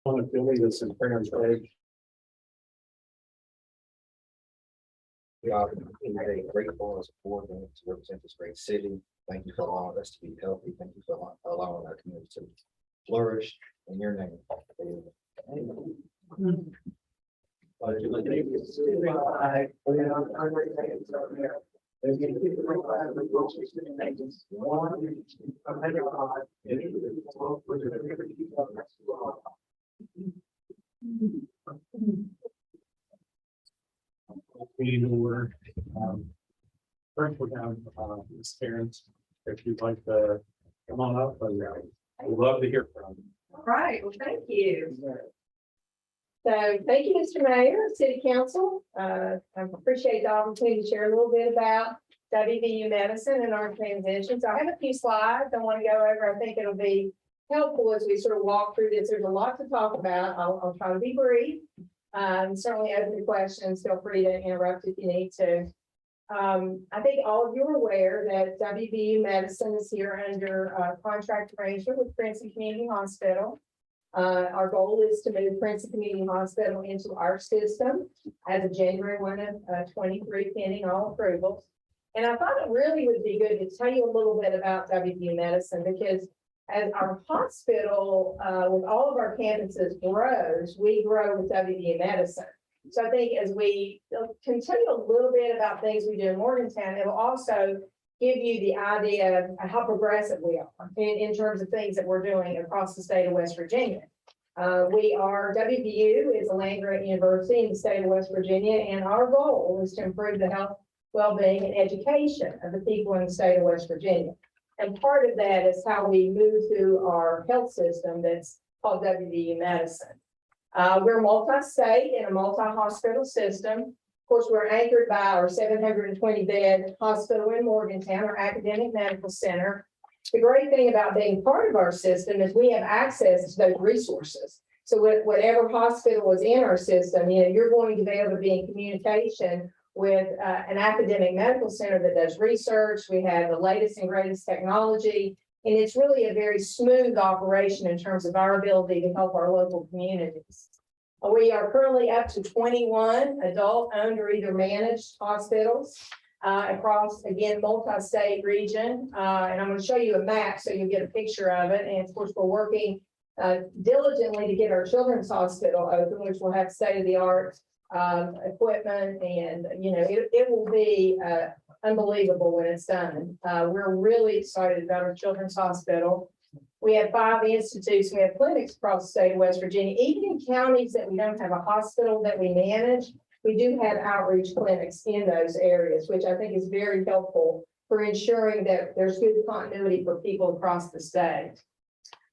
Want to feel me? This is Parents Age. We are very grateful as a board to represent this great city. Thank you for allowing us to be healthy. Thank you for allowing our community to flourish in your name. First, we're down Ms. Terrence. If you'd like to come on up, and we'd love to hear from you. All right, well, thank you. So thank you, Mr. Mayor, City Council. I appreciate the opportunity to share a little bit about WVU medicine and our transition. So I have a few slides I want to go over. I think it'll be helpful as we sort of walk through this. There's a lot to talk about. I'll try to be brief. Certainly open to questions. Feel free to interrupt if you need to. I think all of you are aware that WVU medicine is here under a contract arrangement with Princeton Community Hospital. Our goal is to move Princeton Community Hospital into our system as of January 1 of 23, pending all approvals. And I thought it really would be good to tell you a little bit about WVU medicine, because as our hospital, with all of our campuses grows, we grow with WVU medicine. So I think as we continue a little bit about things we do in Morgantown, it will also give you the idea of how progressive we are in terms of things that we're doing across the state of West Virginia. WVU is a land-grant university in the state of West Virginia, and our goal is to improve the health, well-being, and education of the people in the state of West Virginia. And part of that is how we move through our health system that's called WVU medicine. We're multi-state and a multi-hospital system. Of course, we're anchored by our 720-bed hospital in Morgantown, our academic medical center. The great thing about being part of our system is we have access to those resources. So whatever hospital is in our system, you're going to be able to be in communication with an academic medical center that does research. We have the latest and greatest technology, and it's really a very smooth operation in terms of our ability to help our local communities. We are currently up to 21 adult-owned or either managed hospitals across, again, multi-state region. And I'm going to show you a map so you'll get a picture of it. And of course, we're working diligently to get our children's hospital open, which will have state-of-the-art equipment, and it will be unbelievable when it's done. We're really excited about our children's hospital. We have 5 institutes. We have clinics across the state of West Virginia. Even in counties that we don't have a hospital that we manage, we do have outreach clinics in those areas, which I think is very helpful for ensuring that there's good continuity for people across the state.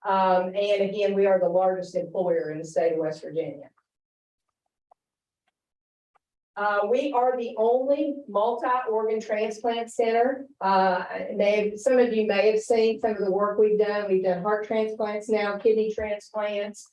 And again, we are the largest employer in the state of West Virginia. We are the only multi-organ transplant center. Some of you may have seen some of the work we've done. We've done heart transplants now, kidney transplants.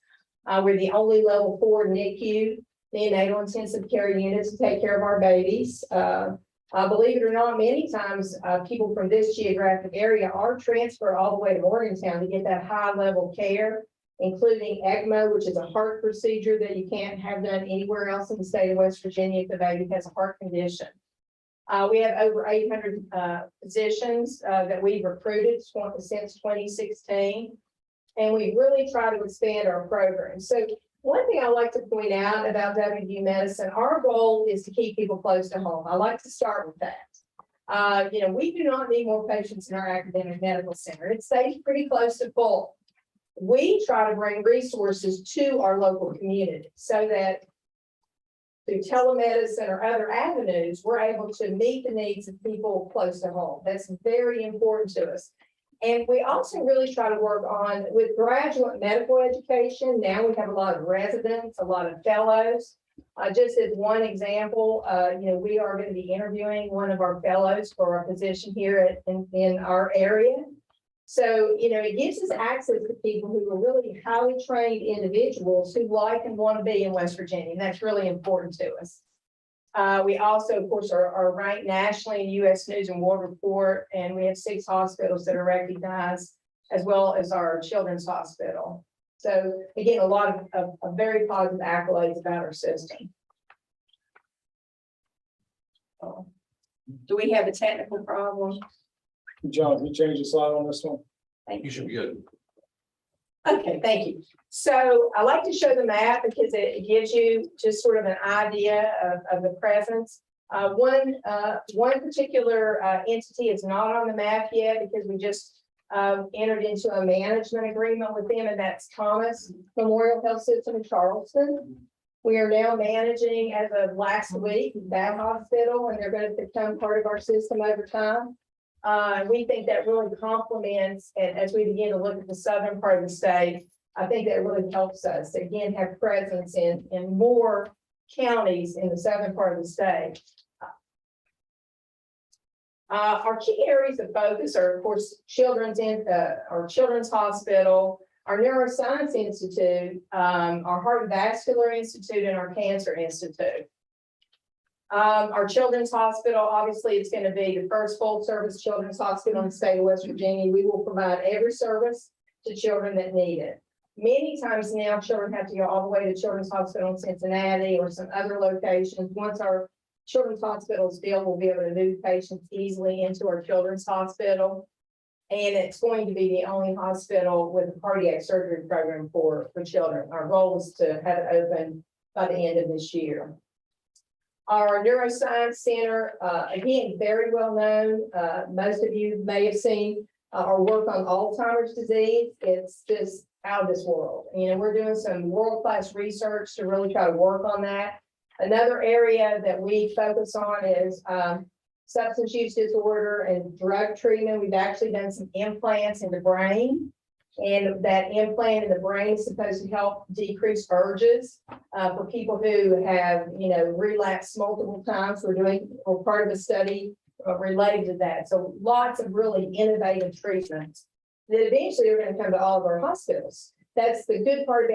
We're the only level 4 NICU, neonatal intensive care unit, to take care of our babies. Believe it or not, many times people from this geographic area are transferred all the way to Morgantown to get that high level care, including ECMO, which is a heart procedure that you can't have done anywhere else in the state of West Virginia if the baby has a heart condition. We have over 800 physicians that we've recruited since 2016, and we really try to expand our program. So one thing I like to point out about WVU medicine, our goal is to keep people close to home. I like to start with that. We do not need more patients in our academic medical center. It stays pretty close to full. We try to bring resources to our local community so that through telemedicine or other avenues, we're able to meet the needs of people close to home. That's very important to us. And we also really try to work on with graduate medical education. Now we have a lot of residents, a lot of fellows. Just as one example, we are going to be interviewing one of our fellows for a position here in our area. So, it gives us access to people who are really highly trained individuals who like and want to be in West Virginia. And that's really important to us. We also, of course, are ranked nationally in U.S. News and World Report, and we have 6 hospitals that are recognized, as well as our children's hospital. So again, a lot of very positive accolades about our system. Do we have a technical problem? John, can you change the slide on this one? Thank You should be good. Okay, thank you. So I like to show the map because it gives you just sort of an idea of the presence. One particular entity is not on the map yet because we just entered into a management agreement with them, and that's Thomas Memorial Health System in Charleston. We are now managing as of last week that hospital, and they're going to become part of our system over time. We think that really complements, and as we begin to look at the southern part of the state, I think that really helps us again have presence in more counties in the southern part of the state. Our key areas of focus are, of course, our children's hospital, our neuroscience institute, our heart and vascular institute, and our cancer institute. Our children's hospital, obviously, it's going to be the first full service children's hospital in the state of West Virginia. We will provide every service to children that need it. Many times now, children have to go all the way to Children's Hospital in Cincinnati or some other locations. Once our children's hospital is filled, we'll be able to move patients easily into our children's hospital. And it's going to be the only hospital with a cardiac surgery program for children. Our goal is to have it open by the end of this year. Our neuroscience center, again, very well known. Most of you may have seen our work on Alzheimer's disease. It's just out of this world. You know, we're doing some world-class research to really try to work on that. Another area that we focus on is substance use disorder and drug treatment. We've actually done some implants in the brain. And that implant in the brain is supposed to help decrease urges for people who have, relapsed multiple times. We're part of a study related to that. So lots of really innovative treatments that eventually are going to come to all of our hospitals. That's the good part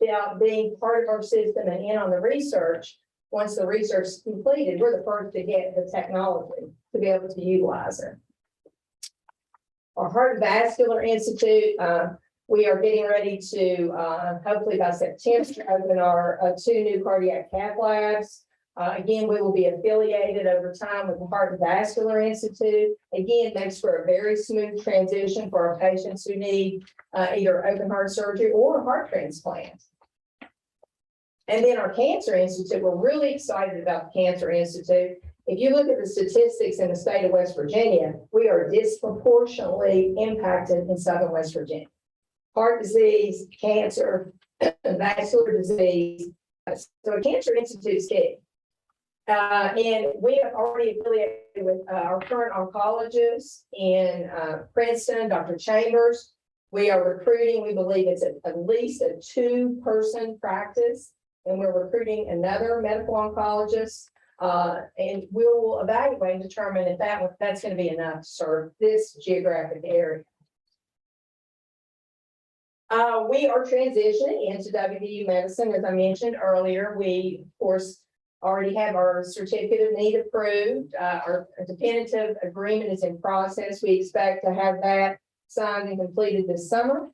about being part of our system and in on the research. Once the research is completed, we're the first to get the technology to be able to utilize it. Our Heart and Vascular Institute, we are getting ready to, hopefully by September, open our 2 new cardiac cath labs. Again, we will be affiliated over time with the Heart and Vascular Institute. Again, makes for a very smooth transition for our patients who need either open heart surgery or a heart transplant. And then our Cancer Institute, we're really excited about the Cancer Institute. If you look at the statistics in the state of West Virginia, we are disproportionately impacted in southern West Virginia. Heart disease, cancer, vascular disease. So a Cancer Institute is key. And we have already affiliated with our current oncologist in Princeton, Dr. Chambers. We are recruiting, we believe it's at least a 2-person practice, and we're recruiting another medical oncologist. And we will evaluate and determine if that's going to be enough to serve this geographic area. We are transitioning into WVU medicine, as I mentioned earlier. We, of course, already have our certificate of need approved. Our definitive agreement is in process. We expect to have that signed and completed this summer.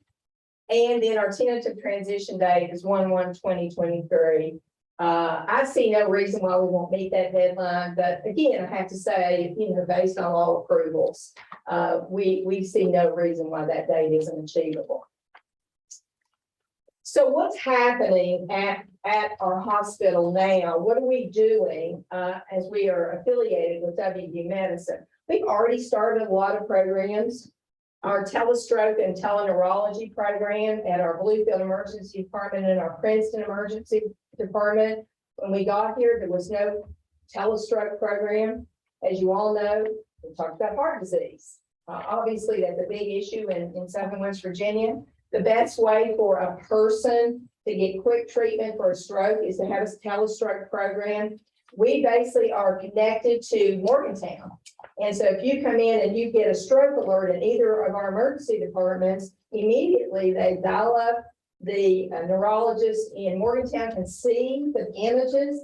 And then our tentative transition date is 1/1/2023. I see no reason why we won't meet that deadline, but again, I have to say, based on all approvals, we see no reason why that date isn't achievable. So what's happening at our hospital now? What are we doing as we are affiliated with WVU Medicine? We've already started a lot of programs. Our telestroke and teleneurology program at our Bluefield Emergency Department and our Princeton Emergency Department. When we got here, there was no telestroke program. As you all know, we talked about heart disease. Obviously, that's a big issue in southern West Virginia. The best way for a person to get quick treatment for a stroke is to have a telestroke program. We basically are connected to Morgantown. And so if you come in and you get a stroke alert in either of our emergency departments, immediately they dial up the neurologist in Morgantown can see the images,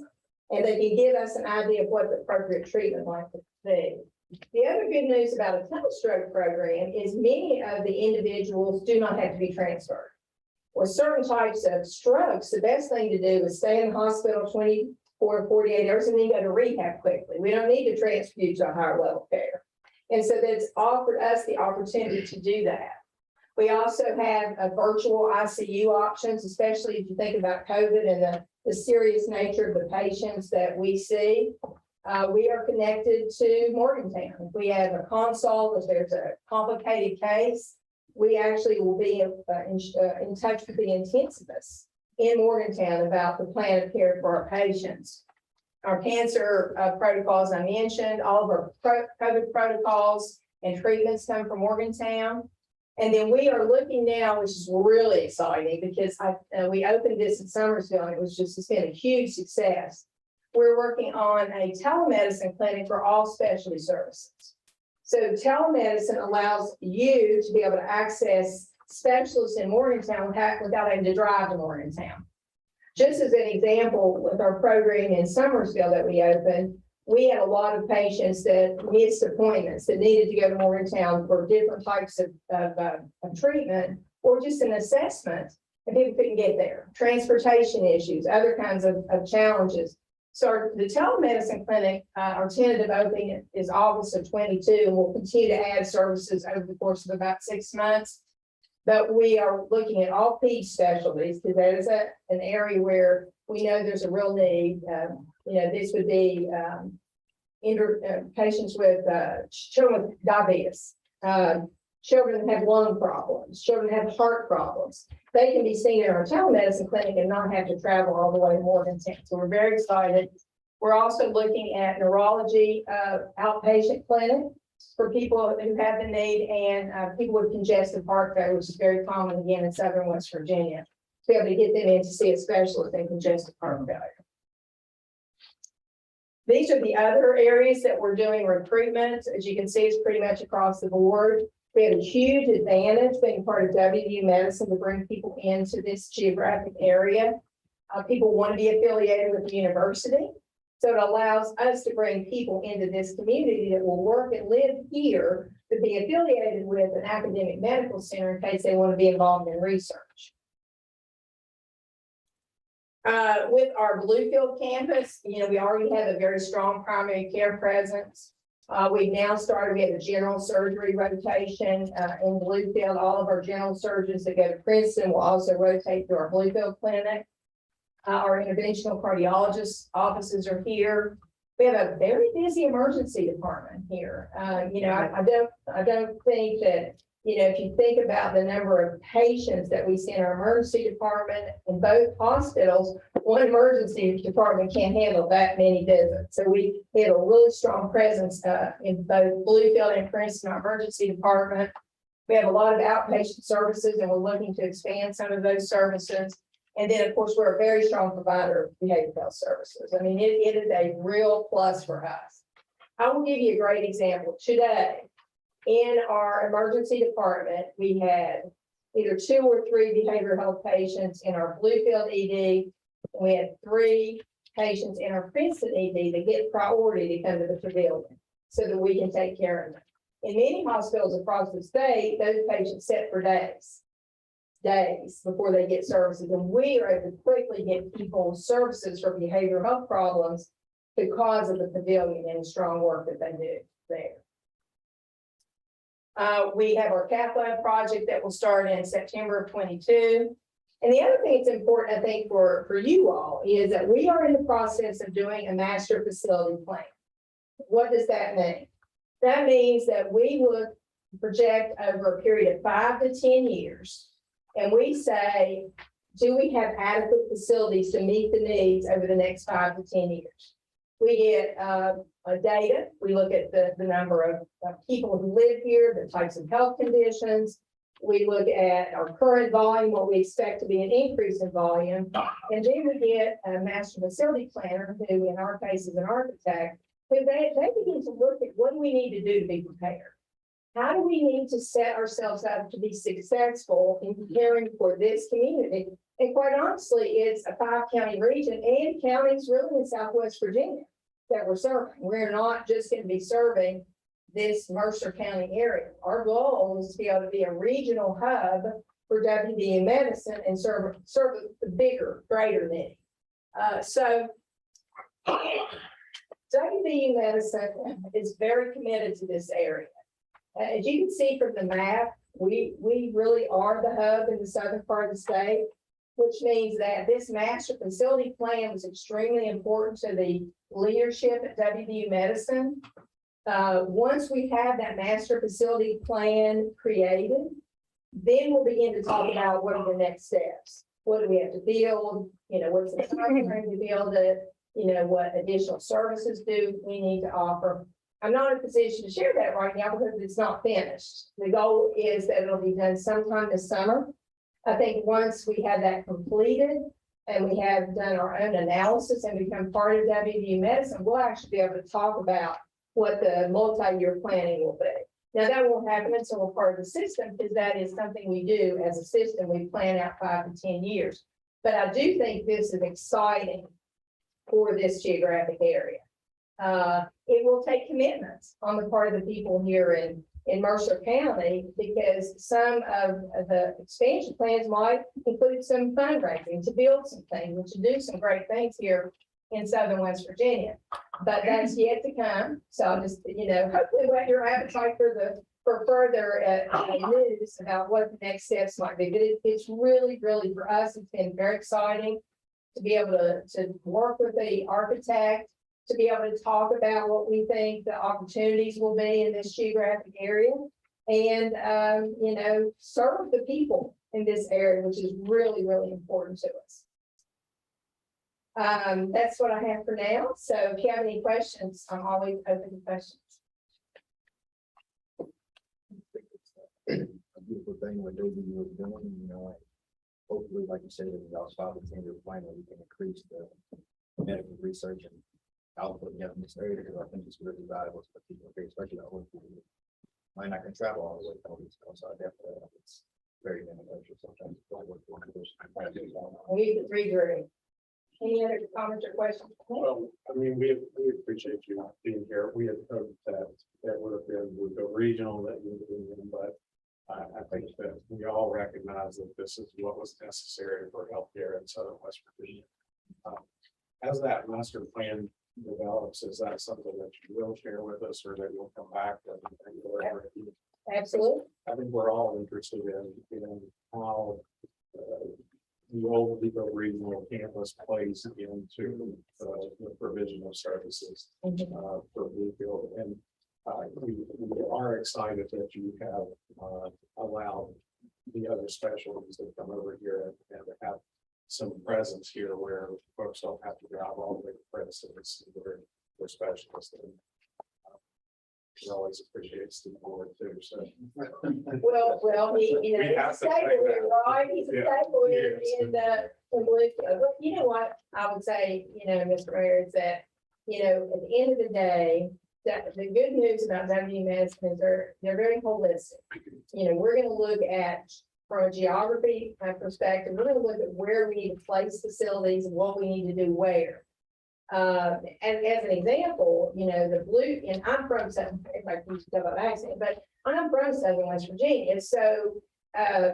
and they can give us an idea of what the appropriate treatment might be. The other good news about a telestroke program is many of the individuals do not have to be transferred. With certain types of strokes, the best thing to do is stay in the hospital 24 to 48 hours and then go to rehab quickly. We don't need to transfuse to a higher level care. And so that's offered us the opportunity to do that. We also have a virtual ICU options, especially if you think about COVID and the serious nature of the patients that we see. We are connected to Morgantown. If we have a consult, if there's a complicated case, we actually will be in touch with the intensivists in Morgantown about the plan of care for our patients. Our cancer protocols I mentioned, all of our COVID protocols and treatments come from Morgantown. And then we are looking now, which is really exciting because we opened this in Summersville and it's been a huge success. We're working on a telemedicine clinic for all specialty services. So telemedicine allows you to be able to access specialists in Morgantown without having to drive to Morgantown. Just as an example, with our program in Summersville that we opened, we had a lot of patients that missed appointments that needed to go to Morgantown for different types of treatment or just an assessment, and people couldn't get there. Transportation issues, other kinds of challenges. So the telemedicine clinic, our tentative opening is August of 22, and we'll continue to add services over the course of about 6 months. But we are looking at all peds specialties because that is an area where we know there's a real need. This would be patients with children with diabetes, children that have lung problems, children that have heart problems. They can be seen in our telemedicine clinic and not have to travel all the way to Morgantown. So we're very excited. We're also looking at neurology outpatient clinic for people who have the need and people with congestive heart failure, which is very common again in Southern West Virginia, to be able to get them in to see a specialist in congestive heart failure. These are the other areas that we're doing recruitment. As you can see, it's pretty much across the board. We have a huge advantage being part of WVU Medicine to bring people into this geographic area. People want to be affiliated with the university. So it allows us to bring people into this community that will work and live here to be affiliated with an academic medical center in case they want to be involved in research. With our Bluefield campus, we already have a very strong primary care presence. We've now started, we have a general surgery rotation in Bluefield. All of our general surgeons that go to Princeton will also rotate through our Bluefield clinic. Our interventional cardiologist offices are here. We have a very busy emergency department here. I don't think that, if you think about the number of patients that we see in our emergency department in both hospitals, one emergency department can't handle that many visits. So we have a really strong presence in both Bluefield and Princeton, our emergency department. We have a lot of outpatient services and we're looking to expand some of those services. And then, of course, we're a very strong provider of behavioral health services. I mean, it is a real plus for us. I will give you a great example. Today, in our emergency department, we had either 2 or 3 behavioral health patients in our Bluefield ED. We had 3 patients in our Princeton ED that get priority to come to the pavilion so that we can take care of them. In many hospitals across the state, those patients sit for days before they get services. And we are able to quickly get people services for behavioral health problems because of the pavilion and the strong work that they do there. We have our cath lab project that will start in September of 22. And the other thing that's important, I think, for you all is that we are in the process of doing a master facility plan. What does that mean? That means that we will project over a period of 5 to 10 years. And we say, do we have adequate facilities to meet the needs over the next 5 to 10 years? We get data. We look at the number of people who live here, the types of health conditions. We look at our current volume, what we expect to be an increase in volume. And then we get a master facility planner, who in our case is an architect, who they begin to look at what do we need to do to be prepared. How do we need to set ourselves up to be successful in preparing for this community? And quite honestly, it's a 5-county region and counties really in Southwest Virginia that we're serving. We're not just going to be serving this Mercer County area. Our goal is to be able to be a regional hub for WVU medicine and serve the bigger, greater need. So WVU medicine is very committed to this area. As you can see from the map, we really are the hub in the southern part of the state, which means that this master facility plan was extremely important to the leadership at WVU medicine. Once we have that master facility plan created, then we'll begin to talk about what are the next steps. What do we have to build? What's the time frame to build it? What additional services do we need to offer? I'm not in a position to share that right now because it's not finished. The goal is that it'll be done sometime this summer. I think once we have that completed and we have done our own analysis and become part of WVU medicine, we'll actually be able to talk about what the multi-year planning will be. Now, that won't happen until we're part of the system because that is something we do as a system. We plan out 5 to 10 years. But I do think this is exciting for this geographic area. It will take commitments on the part of the people here in Mercer County because some of the expansion plans might include some fundraising to build some things and to do some great things here in southern West Virginia. But that's yet to come. So I'll just, hopefully whet your appetite for further news about what the next steps might be. But it's really, really for us, it's been very exciting to be able to work with the architect, to be able to talk about what we think the opportunities will be in this geographic area and, serve the people in this area, which is really, really important to us. That's what I have for now. So if you have any questions, I'm always open to questions. A beautiful thing what WVU was doing, hopefully, like you said, in the 5 to 10 year plan, we can increase the medical research and output in this area because I think it's really valuable for people, especially the older people. Might not can travel all the way to all these costs, so I definitely think it's very beneficial sometimes. We need to read. Any other comments or questions? Well, we appreciate you being here. We had hoped that would go regional, that you would be in, but I think that we all recognize that this is what was necessary for healthcare in southern West Virginia. As that master plan develops, is that something that you will share with us or that you'll come back and Absolutely. I think we're all interested in how the old Depot Regional campus plays into the provision of services for Bluefield. And we are excited that you have allowed the other specialties that come over here and to have some presence here where folks don't have to drive all the way to Princeton to see their specialists. And he always appreciates the board too. So Well, he's a staple here, right? He's a staple here in Bluefield. But you know what I would say, Mr. Mayor, is that, at the end of the day, that the good news about WVU medicine is they're very holistic. We're going to look at from a geography perspective, we're going to look at where we need to place facilities and what we need to do where. And as an example, and I'm from Southern, if I can tell by accent, but I'm from Southern West Virginia. So, I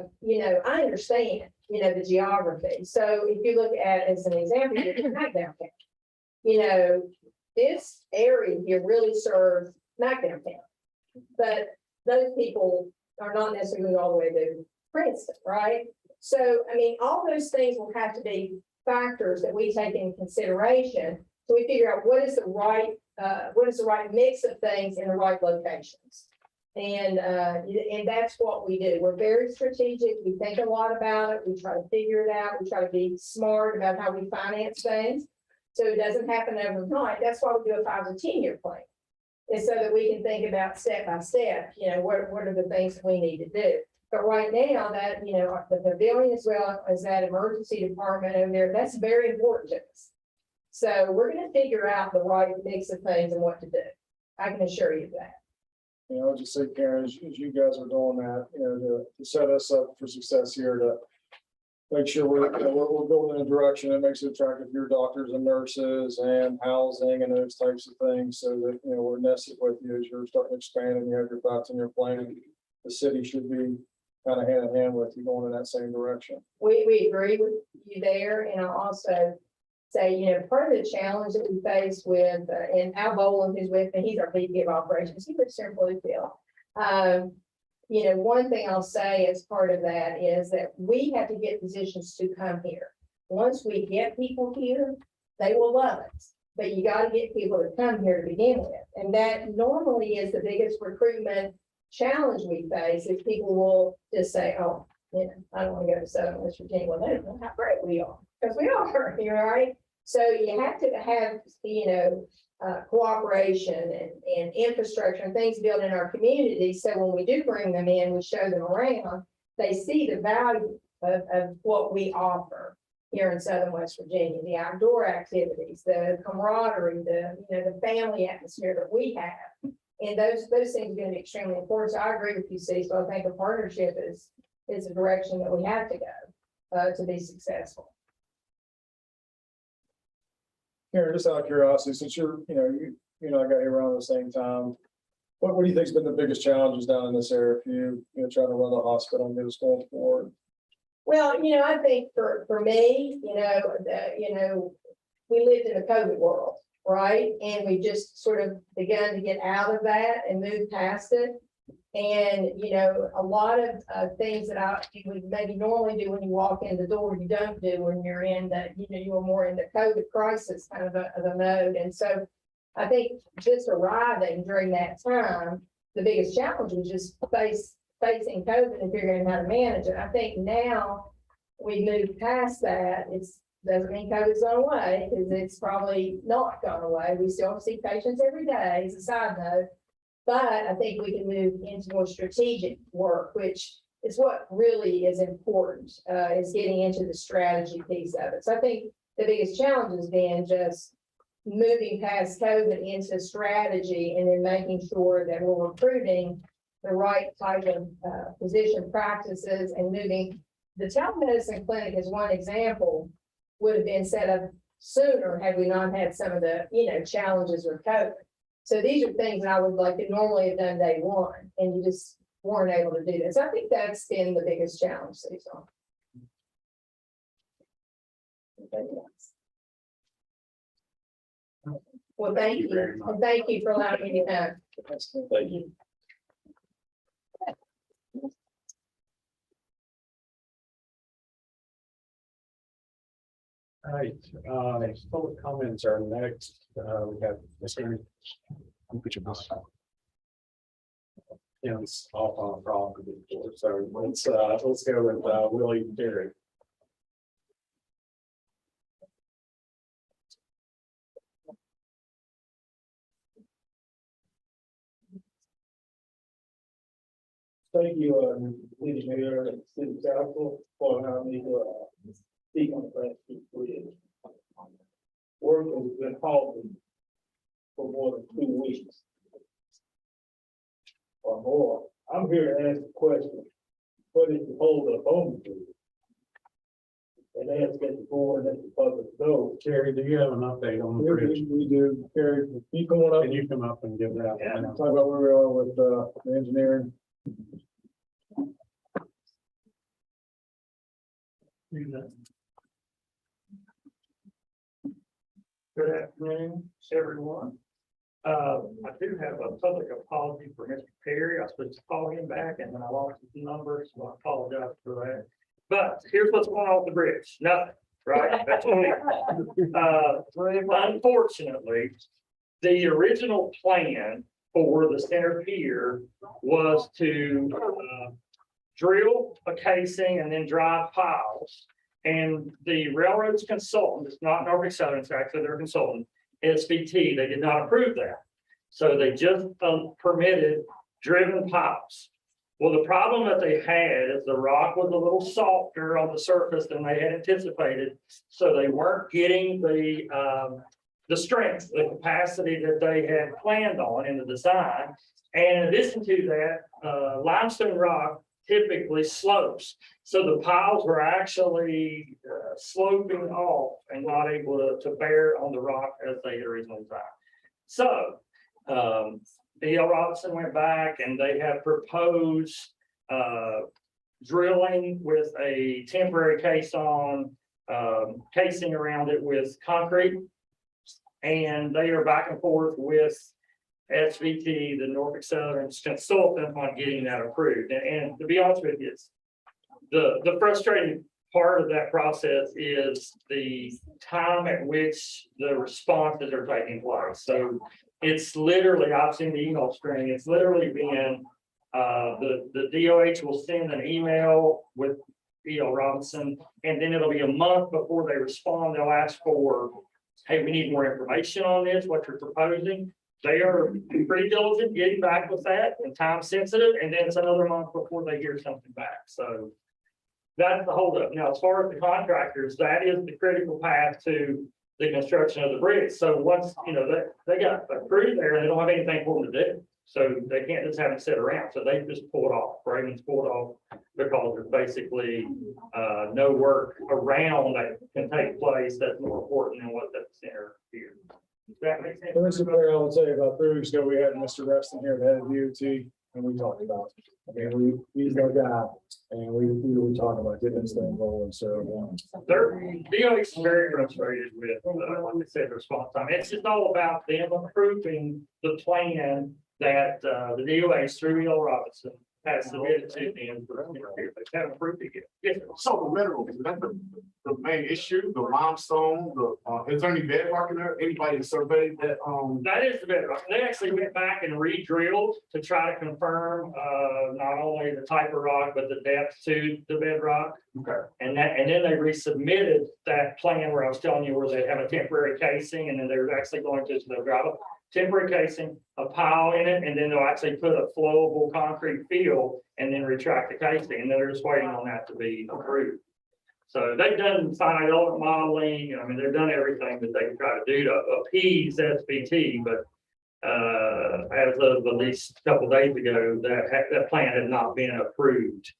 understand, the geography. So if you look at, as an example, SmackDown County, this area here really serves SmackDown County, but those people are not necessarily all the way to Princeton, right? So, all those things will have to be factors that we take into consideration. So we figure out what is the right mix of things in the right locations. And that's what we do. We're very strategic. We think a lot about it. We try to figure it out. We try to be smart about how we finance things. So it doesn't happen overnight. That's why we do a 5 to 10 year plan. It's so that we can think about step by step, what are the things that we need to do. But right now that, the pavilion as well as that emergency department over there, that's very important to us. So we're going to figure out the right mix of things and what to do. I can assure you of that. I'll just say, Karen, as you guys are doing that, to set us up for success here, to make sure we're going in a direction that makes it attractive for your doctors and nurses and housing and those types of things, so that, we're nested with you as you're starting to expand and you have your thoughts and your plan. The city should be kind of hand in hand with you going in that same direction. We agree with you there, and I'll also say, part of the challenge that we face with, and Al Boland, who's with me, he's our VP of operations, he lives here in Bluefield. One thing I'll say as part of that is that we have to get physicians to come here. Once we get people here, they will love it, but you got to get people to come here to begin with. And that normally is the biggest recruitment challenge we face, is people will just say, oh, I don't want to go to Southern West Virginia. Well, they don't know how great we are, because we are, right? So you have to have, cooperation and infrastructure and things built in our community. So when we do bring them in, we show them around, they see the value of what we offer here in Southern West Virginia, the outdoor activities, the camaraderie, the family atmosphere that we have. And those things are going to be extremely important. So I agree with you, Steve. So I think a partnership is the direction that we have to go to be successful. Karen, just out of curiosity, since you and I got here around the same time, what do you think's been the biggest challenges down in this area for you, trying to run the hospital and get us going forward? Well, I think for me, we lived in a COVID world, right? And we just sort of begun to get out of that and move past it. And, a lot of things that you would maybe normally do when you walk in the door, you don't do when you're in the, you are more in the COVID crisis kind of a mode. And so I think just arriving during that time, the biggest challenge was just facing COVID and figuring out how to manage it. I think now we moved past that. Doesn't mean COVID's gone away, because it's probably not gone away. We still see patients every day, as a side note. But I think we can move into more strategic work, which is what really is important, is getting into the strategy piece of it. So I think the biggest challenge has been just moving past COVID into strategy, and then making sure that we're recruiting the right type of physician practices, and moving. The telemedicine clinic, as one example, would have been set up sooner had we not had some of the challenges with COVID. So these are things that I would like to normally have done day one, and you just weren't able to do that. So I think that's been the biggest challenge, Cecil. Well, thank you, and thank you for allowing me to know. Thank you. All right, public comments are next. We have Mr. It's off on a problem before, so let's go with Willie Terry. Thank you, City Mayor and City Council, for allowing me to speak on the plastic bridge. Work has been halted for more than 2 weeks or more. I'm here to ask a question. What is the hold up on the bridge? And ask that the board and the public know. Terry, do you have an update on the bridge? We do. Carrie, you come on up. Can you come up and give that? Yeah. Talk about where we are with the engineering. Good afternoon, everyone. I do have a public apology for Mr. Perry. I was supposed to call him back and then I lost his number, so I apologize for that. But here's what's going on with the bridge. Nothing, right? That's me. Unfortunately, the original plan for the center pier was to drill a casing and then drive piles. And the railroad's consultant, it's not Norfolk Southern, it's actually their consultant, SVT, they did not approve that. So they just permitted driven piles. Well, the problem that they had is the rock was a little softer on the surface than they had anticipated. So they weren't getting the strength, the capacity that they had planned on in the design. And in addition to that, limestone rock typically slopes. So the piles were actually sloping off and not able to bear on the rock as they had originally designed. So D.L. Robinson went back and they have proposed drilling with a temporary casing around it with concrete. And they are back and forth with SVT, the Norfolk Southern consultant, on getting that approved. And to be honest with you, it's the frustrating part of that process is the time at which the responses are taking place. So it's literally, I've seen the email string, it's literally been, the DOH will send an email with E.L. Robinson, and then it'll be a month before they respond. They'll ask for, hey, we need more information on this, what you're proposing. They are pretty diligent getting back with that and time sensitive, and then it's another month before they hear something back. So that's the holdup. Now, as far as the contractors, that is the critical path to the construction of the bridge. So once, they got approved there, they don't have anything for them to do. So they can't just have it sit around. So they just pulled off. Raymond's pulled off because there's basically no work around that can take place that's more important than what's at the center here. Does that make sense? So this is what I will tell you about 3 weeks ago, we had Mr. Reston here, the head of DOT, and we talked about, he's our guy, and we were talking about getting this thing rolling, so. They're, DOH is very frustrated with, like I said, response time. It's just all about them approving the plan that, the DOH through E.L. Robinson has submitted to them for interview. They haven't approved it yet. Yes, sir. So the mineral, is that the main issue, the limestone, is there any bedrock in there? Anybody surveyed that, That is the bedrock. They actually went back and re-drilled to try to confirm, not only the type of rock, but the depth to the bedrock. okay, And then they resubmitted that plan where I was telling you where they have a temporary casing, and then they're actually going to, so they'll drive a temporary casing, a pile in it, and then they'll actually put a flowable concrete field and then retract the casing, and they're just waiting on that to be approved. So they've done finite element modeling, I mean, they've done everything that they can try to do to appease SBT, but as of at least a couple days ago, that plan had not been approved.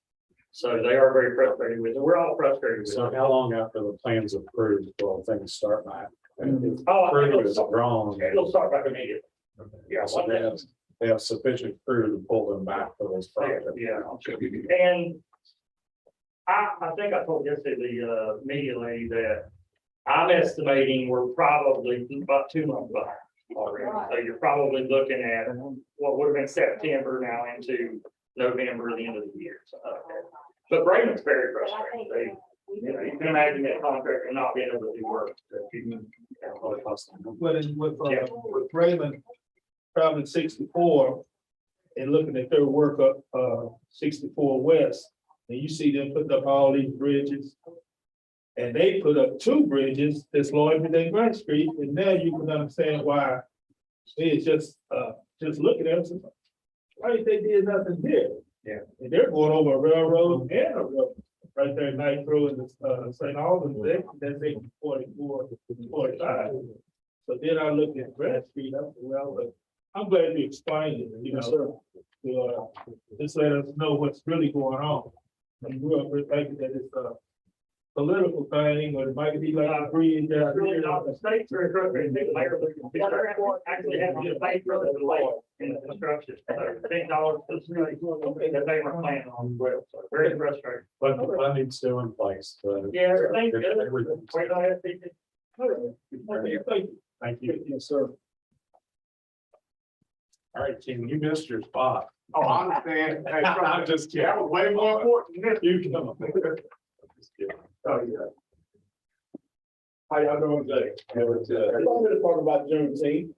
So they are very frustrated with it. We're all frustrated with So it. how long after the plan's approved will things start back? And if Oh, I think crew it'll is start- drawn. It'll start back immediately. Yeah, So they have sufficient crew to pull them back for this project. Yeah, and I think I told yesterday the media lady that I'm estimating we're probably about 2 months behind already. So you're probably looking at what would have been September now into November, the end of the year. So, but Raymond's very frustrated. You can imagine that contractor not being able to do work. With Raymond traveling 64 and looking at their work up 64 West, and you see them putting up all these bridges. And they put up 2 bridges that's larger than Grant Street, and now you can understand why it's just looking at them. Why they did nothing here? Yeah. And they're going over a railroad and a road right there, Nitro and St. Albans, that's 44, 45. So then I looked at Grant Street, I said, well, but I'm glad you explained it, to just let us know what's really going on. And we're thinking that it's a political thing, or it might be like a bridge. It's really not, the states are frustrated. They actually have to get paid for the delay in the construction. So $10 to the state that they were planning on as well. So very frustrating. But the funding's still in place. Yeah, everything's good. Everything's- Wait on it. Thank you. Yes, sir. All right, team, you missed your spot. oh, I understand. Hey, I'm just kidding. that was way more important than this. You come. Just kidding. Oh, yeah. How y'all doing today? I'm going to talk about Juneteenth.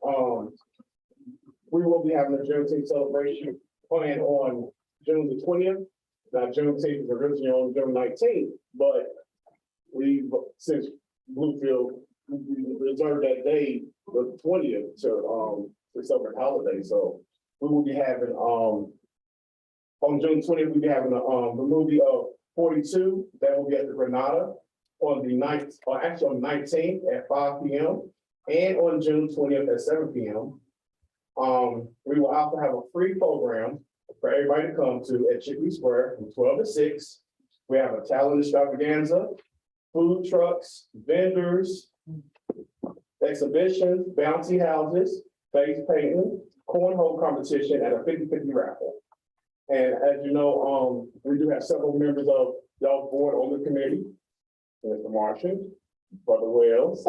We will be having a Juneteenth celebration planned on June the 20th. Now, Juneteenth is originally on June 19th, but since Bluefield, we reserved that day, the 20th, to celebrate holiday. So we will be having, on June 20th, we'll be having the movie of 42, that will be at the Granada on the 9th, or actually on 19th at 5 p.m. and on June 20th at 7 p.m. We will also have a free program for everybody to come to at Chickadee Square from 12 to 6. We have a talent extravaganza, food trucks, vendors, exhibitions, bouncy houses, face painting, cornhole competition, and a 50-50 raffle. And as you know, we do have several members of y'all board on the committee. Mr. Martian, Brother Wells,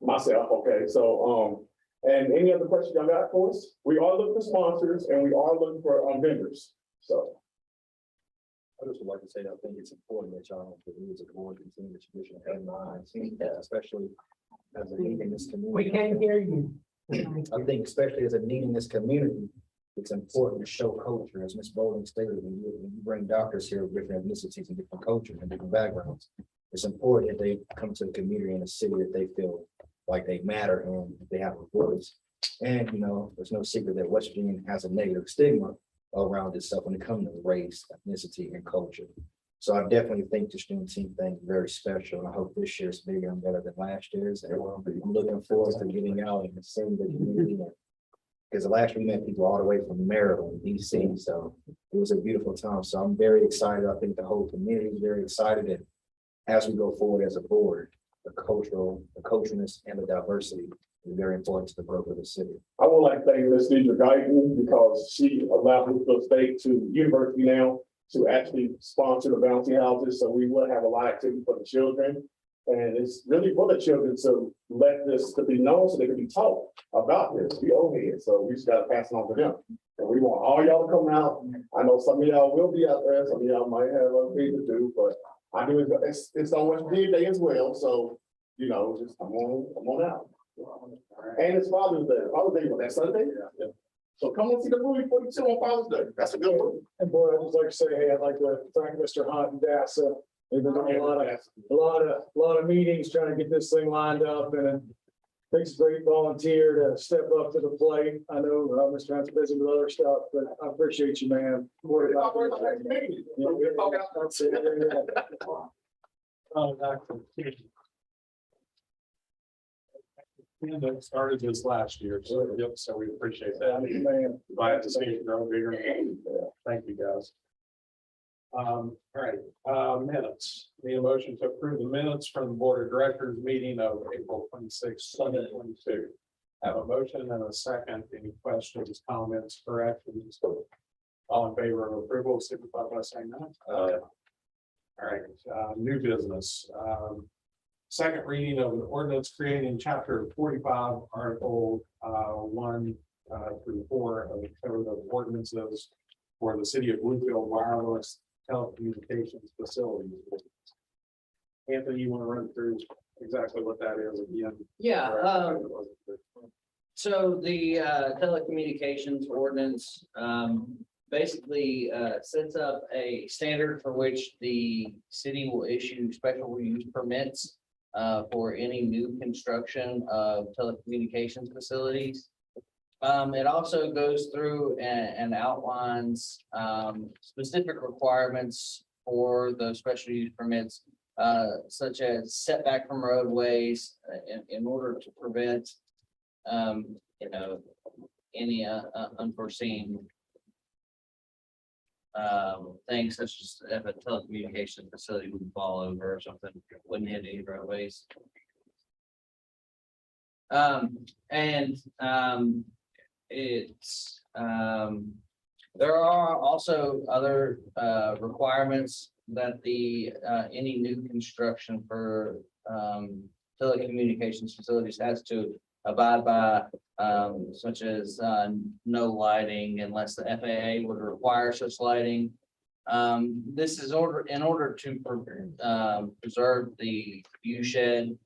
myself, okay, so, and any other questions y'all got for us? We are looking for sponsors and we are looking for vendors, so. I just would like to say, I think it's important that y'all, that we as a board continue the tradition of having lines, especially as a need in this community. We can't hear you. I think especially as a need in this community, it's important to show culture, as Ms. Bowling stated, when you bring doctors here of different ethnicities and different cultures and different backgrounds. It's important that they come to the community in a city that they feel like they matter and they have a voice. And, you know, there's no secret that West Virginia has a negative stigma around itself when it comes to race, ethnicity, and culture. So I definitely think the student team thing is very special. And I hope this year's bigger and better than last year's. And I'm looking forward to getting out and seeing the community. Because last year we met people all the way from Maryland, DC. So it was a beautiful time. So I'm very excited. I think the whole community is very excited. And as we go forward as a board, the culturalness and the diversity is very important to the growth of the city. I would like to thank Ms. Deidre Guyton because she allowed Louisville State to university now to actually sponsor the bounty houses. So we will have a lot of activity for the children. And it's really for the children to let this to be known so they can be taught about this. We owe it. So we just gotta pass it on to them. And we want all y'all to come out. I know some of y'all will be out there, some of y'all might have other things to do, but I do it's on West Virginia Day as well. So, you know, just come on out. And it's Father's Day. Father's Day was that Sunday? Yeah. So come and see the movie 42 on Father's Day. That's a good one. And boy, I'd just like to say, hey, I'd like to thank Mr. Hunt and DASA. They've been doing a lot of meetings trying to get this thing lined up, and it takes a great volunteer to step up to the plate. I know Mr. Hunt's busy with other stuff, but I appreciate you, man. And started this last year, so we appreciate that. Man, Glad to see it grow bigger. Thank you, guys. All right, minutes. Need a motion to approve the minutes from the Board of Directors meeting of April 26, 2022. Have a motion and a second. Any questions, comments, corrections? All in favor of approval, signify by saying aye. All right, new business. Second reading of an ordinance creating chapter 45, article 1 through 4 of the Code of Ordinances for the City of Bluefield Wireless Telecommunications Facilities. Anthony, you want to run through exactly what that is again? Yeah, so the telecommunications ordinance basically sets up a standard for which the city will issue special use permits for any new construction of telecommunications facilities. It also goes through and outlines specific requirements for those special use permits, such as setback from roadways in order to prevent, you know, any unforeseen things such as if a telecommunications facility would fall over or something, wouldn't hit any roadways. There are also other requirements that the any new construction for telecommunications facilities has to abide by, such as no lighting unless the FAA would require such lighting. This is in order to preserve the view shed.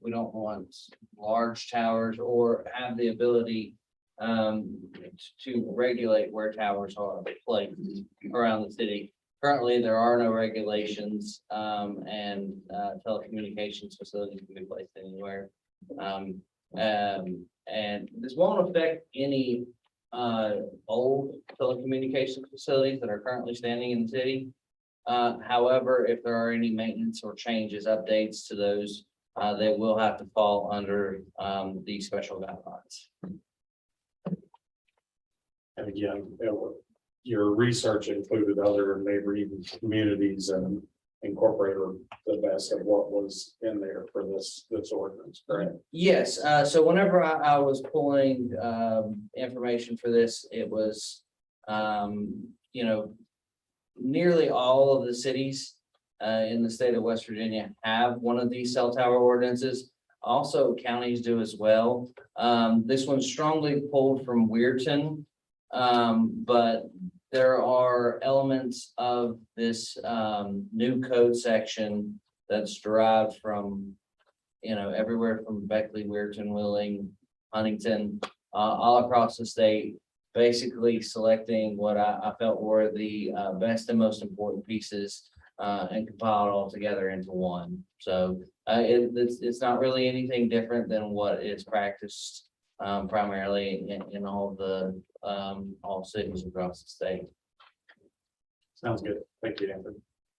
We don't want large towers or have the ability to regulate where towers are placed around the city. Currently, there are no regulations, and telecommunications facilities can be placed anywhere. And this won't affect any old telecommunications facilities that are currently standing in the city. However, if there are any maintenance or changes, updates to those, they will have to fall under these special guidelines. And again, your research included other neighboring communities and incorporated the best of what was in there for this ordinance, correct? Yes, so whenever I was pulling information for this, it was You know, nearly all of the cities in the state of West Virginia have one of these cell tower ordinances. Also, counties do as well. This one's strongly pulled from Weirton. But there are elements of this new code section that's derived from, you know, everywhere from Beckley, Weirton, Wheeling, Huntington, all across the state, basically selecting what I felt were the best and most important pieces and compiled all together into one. So it's not really anything different than what is practiced primarily in all the all cities across the state. Sounds good. Thank you, Anthony.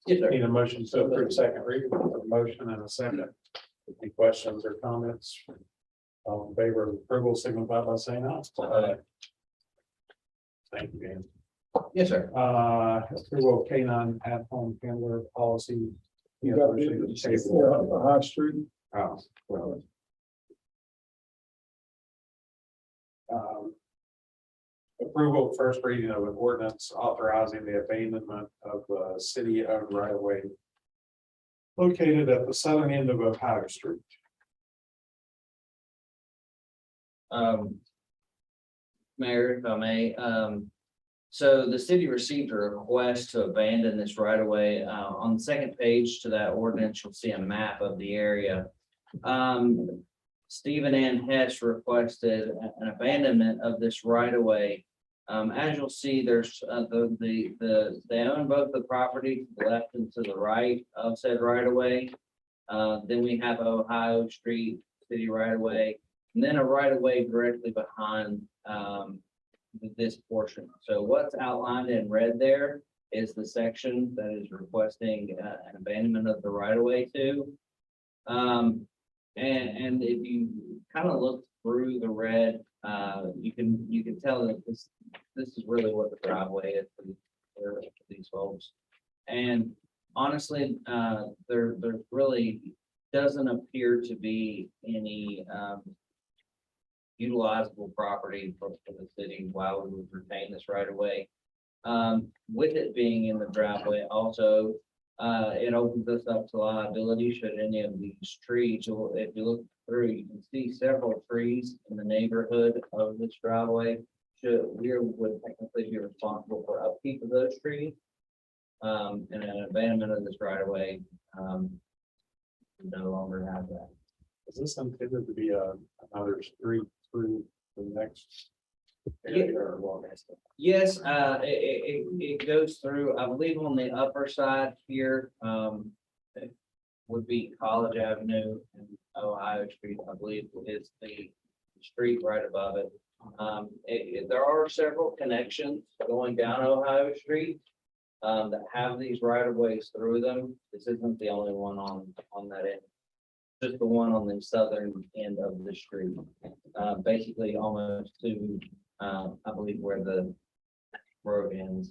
Yes, sir. Need a motion to approve second reading, a motion and a second. Any questions or comments? All in favor of approval, signify by saying aye. Thank you, Dan. Yes, sir. Approval of canine at-home handler policy. You got the High Street. Oh, well. Approval of first reading of an ordinance authorizing the abandonment of city-owned right-of-way located at the southern end of Ohio Street. Mayor, if I may, so the city received a request to abandon this right of way. On the second page to that ordinance, you'll see a map of the area. Stephen and Hess requested an abandonment of this right of way. As you'll see, there's they own both the property to the left and to the right of said right of way. Then we have Ohio Street city right of way, and then a right of way directly behind this portion. So what's outlined in red there is the section that is requesting an abandonment of the right of way to. And if you kind of look through the red, you can tell that this is really what the driveway is for these folks. And honestly, there really doesn't appear to be any utilizable property for the city while we would retain this right away. With it being in the driveway, also, it opens us up to liability should any of these trees, or if you look through, you can see several trees in the neighborhood of this driveway. We would technically be responsible for upkeep of those trees. And an abandonment of this right away, no longer have that. Is this intended to be another street through the next area or what? Yes, it goes through, I believe on the upper side here, it would be College Avenue and Ohio Street, I believe is the street right above it. There are several connections going down Ohio Street that have these right of ways through them. This isn't the only one on that end. Just the one on the southern end of the street, basically almost to, I believe where the road ends.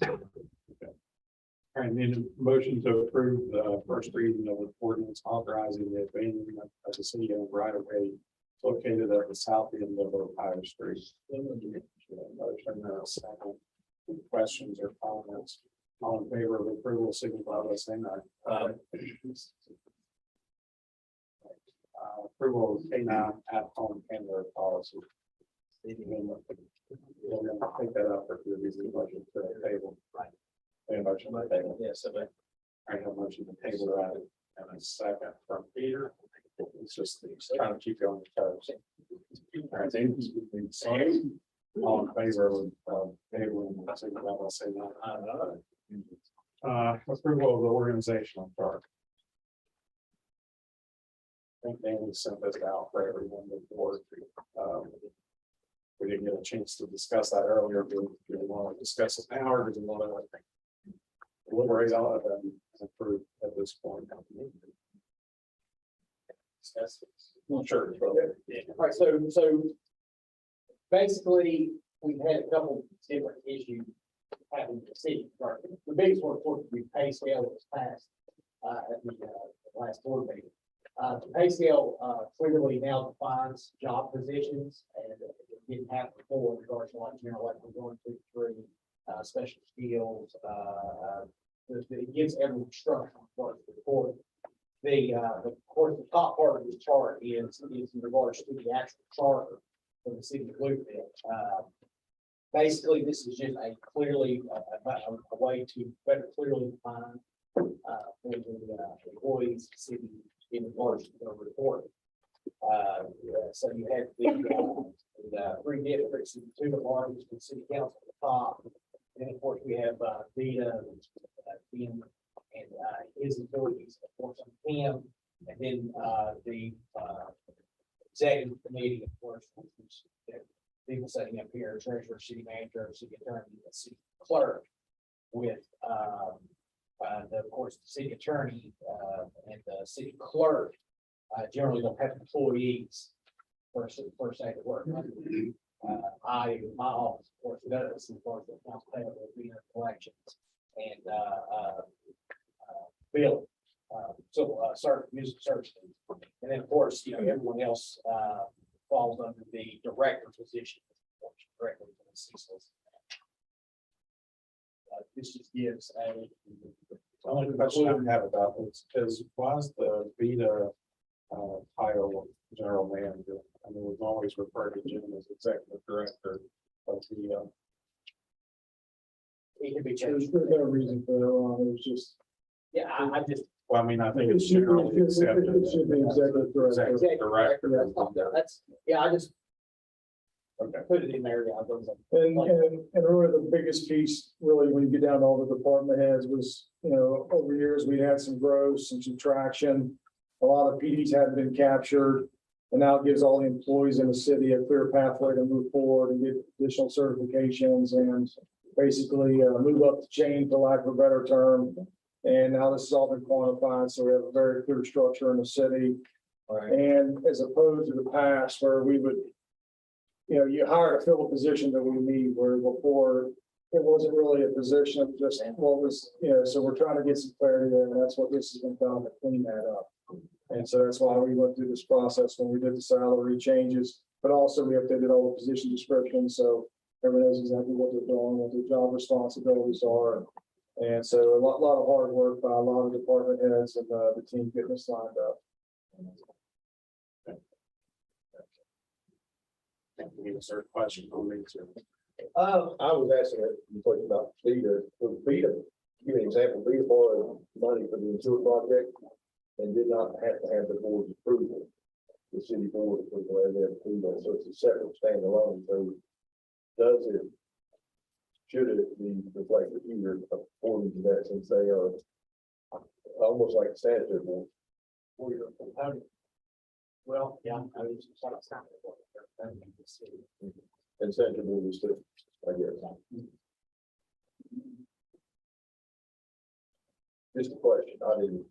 All right, need a motion to approve the first reading of an ordinance authorizing the abandonment of the city-owned right-of-way located at the south end of Ohio Street. Motion and a second. Any questions or comments? All in favor of approval, signify by saying aye. Approval of canine at-home handler policy. We're gonna take that up for the reason budget to the table. Right. A motion to the table. Yes, I have a motion to table that and a second from Peter. It's just trying to keep you on the toes. All right, James, all in favor of tabling, signify by saying aye. Approval of the organizational chart. I think Danny sent this out for everyone before. We didn't get a chance to discuss that earlier. Do we want to discuss it now or do we want to deliberate on it and approve at this point? Well, sure. All right, so basically, we've had a couple different issues having the city. Right. The biggest one, of course, we pay scale that was passed at the last board meeting. The pay scale clearly now defines job positions, and it didn't have before in regards to like general, like we're going to 3, special skills, it gives every structure for the report. Of course, the top part of this chart is in regards to the actual charter for the city of Bluefield. Basically, this is just a clearly, a way to better clearly define, for the employees, of the city in regards to the report. So you have the three districts, the two largest, the city council at the top. And of course, we have, Vita, Tim, and, his abilities, of course, on him. And then, the executive committee, of course, which is, people setting up here, treasurer, city manager, city attorney, and city clerk. With, of course, the city attorney, and the city clerk, generally don't have employees per se to work. My office, of course, does, as far as the accounts payable, collections, and, bill, music services. And then, of course, everyone else, falls under the director position, directly to the CISOs. This just gives a. The only question I have about this is, why is the Vita title general manager? I mean, we've always referred to Jim as executive director of the. It can be There's changed. no reason for that, Ron. It was just. Yeah, I just. Well, I mean, I think It it's should be, generally accepted. it should be executive director. Executive director. That's, yeah, I just Okay. put it in there. Yeah, I was like, And really the biggest piece, really, when you get down to all the department heads was, over years, we had some growth, some subtraction. A lot of PDs hadn't been captured. And now it gives all the employees in the city a clear pathway to move forward and get additional certifications and basically move up the chain, for lack of a better term. And now this has all been quantified, so we have a very clear structure in the city. And as opposed to the past where we would, you hire to fill a position that we need, where before it wasn't really a position, it was just what was, so we're trying to get some clarity there, and that's what this has been done to clean that up. And so that's why we went through this process when we did the salary changes, but also we updated all the position descriptions, so everyone knows exactly what they're doing, what their job responsibilities are. And so a lot of hard work by a lot of department heads and the team getting this lined up. We need a certain question. I was asking a question about Vita, was Vita, give me an example, Vita borrowed money for the insured project and did not have to have the board's approval. The city board approval, and then approval, so it's a separate standalone, so does it, should it be reflected here according to that, since they are almost like a sanitary board? well, yeah, I was just like, And sanitary board is too, I guess. Just a question, I didn't.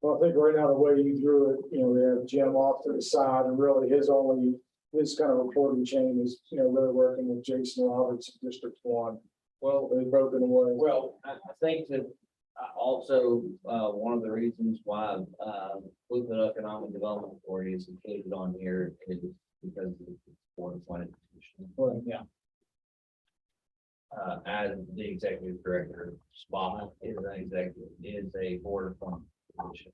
Well, I think right now, the way you drew it, we have Jim off to the side, and really his kind of reporting chain is, really working with Jason Roberts in District 1. Well, They've broken away. Well, I think that also, one of the reasons why, Bluefield Economic Development Authority is included on here is because of the board appointed position. Right. yeah. As the executive director spot is a board appointed position.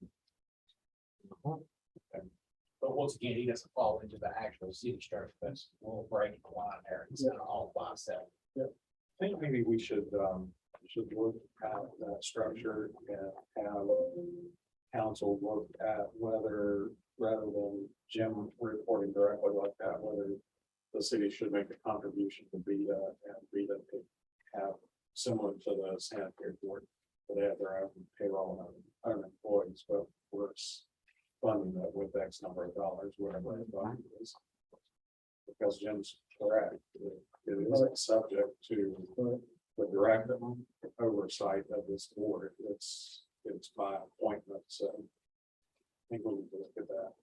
But once again, he doesn't fall into the actual city structure. That's a little break the line there. It's not all by itself. I think maybe we should look at that structure and have council look at whether, rather than Jim reporting directly like that, whether the city should make a contribution to Vita, and Vita could have similar to the sanitary board, where they have their own payroll and own employees, but we're funding that with X number of dollars, whatever the funding is. Because Jim's correct, it is subject to the direct oversight of this board. It's by appointment, so I think we need to look at that.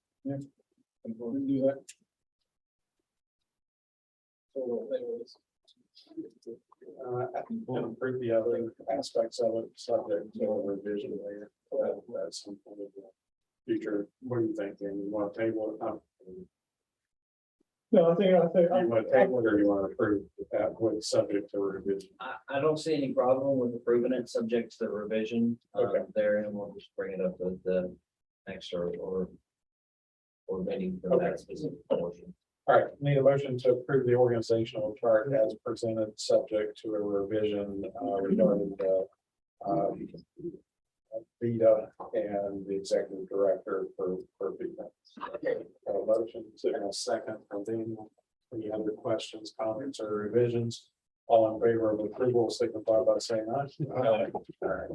And we can do that. I think we'll improve the other aspects of it, subject to a revision later. That's some point in the future. What do you think, Dan? You want to table it? No, I think, You want to table it or you want to approve that with subject to revision? I don't see any problem with approving it, subject to the revision, Okay. there, and we'll just bring it up with the next or meeting for Okay. that specific portion. All right, need a motion to approve the organizational chart as presented, subject to a revision regarding the Vita and the executive director for Vita. A motion, sitting a second from Daniel. Any other questions, comments, or revisions? All in favor of approval, signify by saying aye. Aye. All right.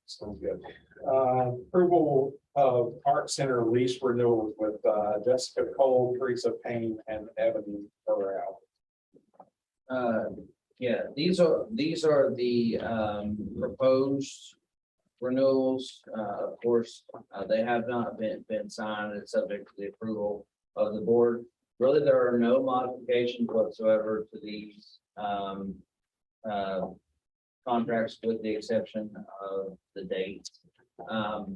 Sounds good. Approval of Art Center lease renewals with Jessica Cole, Teresa Payne, and Ebony Burrell. Yeah, these are the proposed renewals. Of course, they have not been signed and subject to the approval of the board. Really, there are no modifications whatsoever to these contracts, with the exception of the dates.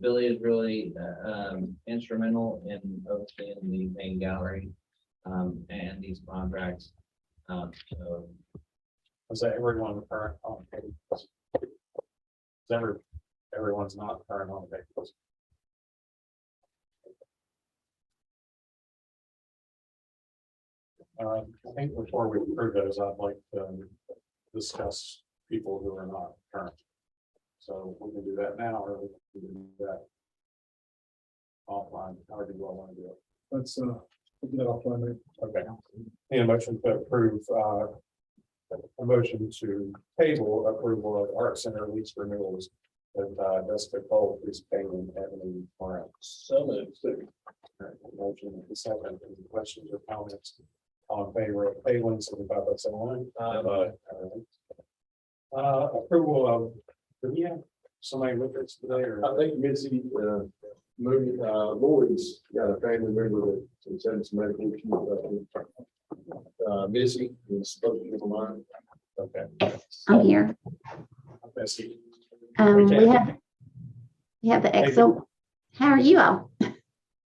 Billy is really instrumental in overseeing the main gallery and these contracts. So Is that everyone current on paper? Everyone's not current on paper. I think before we approve those, I'd like to discuss people who are not current. So we can do that now, or we can do that offline, however you all want to do it. let's get that off line. Okay. Need a motion to approve, a motion to table approval of Art Center lease renewals with Jessica Cole, Chris Payne, and Ebony Moran. So moved. Motion is second. Any questions or comments? All in favor of tabling, signify by saying aye. Aye. Approval of, do we have somebody with us today, or? I think Missy, Lloyd's got a family member that's having some medical issues. Missy is supposed to be on. Okay. I'm here. Bessie. We have the Excel. How are you all?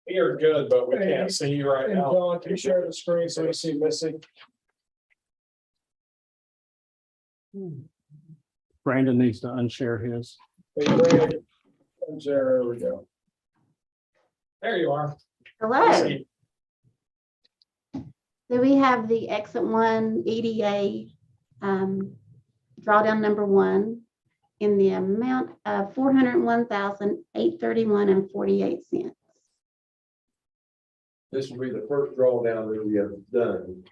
We are good, but we can't see you right And now. John, can you share the screen so you see Missy? Brandon needs to unshare his. Hey, Brandon. There we go. There you are. Hello. Bessie. So we have the Exit 1 EDA drawdown number 1 in the amount of $401,831.48. This will be the first drawdown that we have done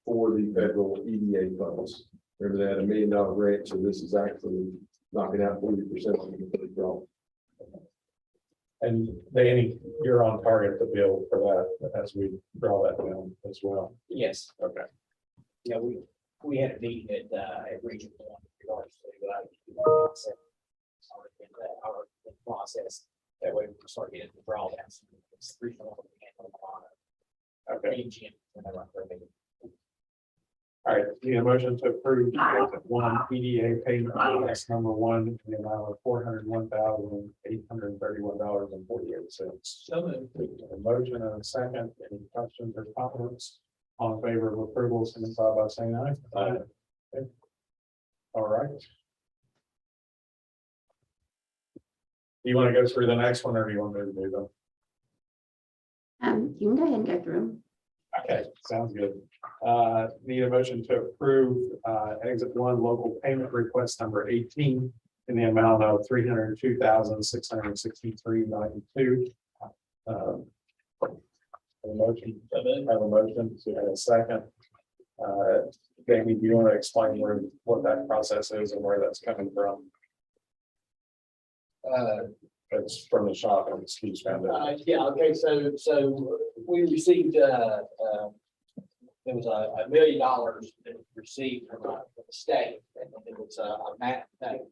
for the federal EDA funds. Remember, they had $1 million grant, so this is actually knocking out 40% of the draw. And Danny, you're on target to bill for that as we draw that down as well. Yes, Okay. yeah, we had a meeting at Region 1 regards to our process. That way we can start getting the drawdowns. It's regional. Okay. Region, whenever I'm ready. All right. Need a motion to approve Exit 1 EDA payment request number 1 in the amount of $401,831.48. So moved. A motion and a second. Any questions or comments? All in favor of approval, signify by saying aye. Aye. Okay. All right. Do you want to go through the next one, or do you want me to do them? You can go ahead and go through them. Okay, sounds good. Need a motion to approve Exit 1 local payment request number 18 in the amount of $302,663.92. A motion, have a motion, so a second. Jamie, do you want to explain what that process is and where that's coming from? It's from the shop and Steve's Foundation. Yeah, okay, so we received, there was $1 million that was received from the state, and it was a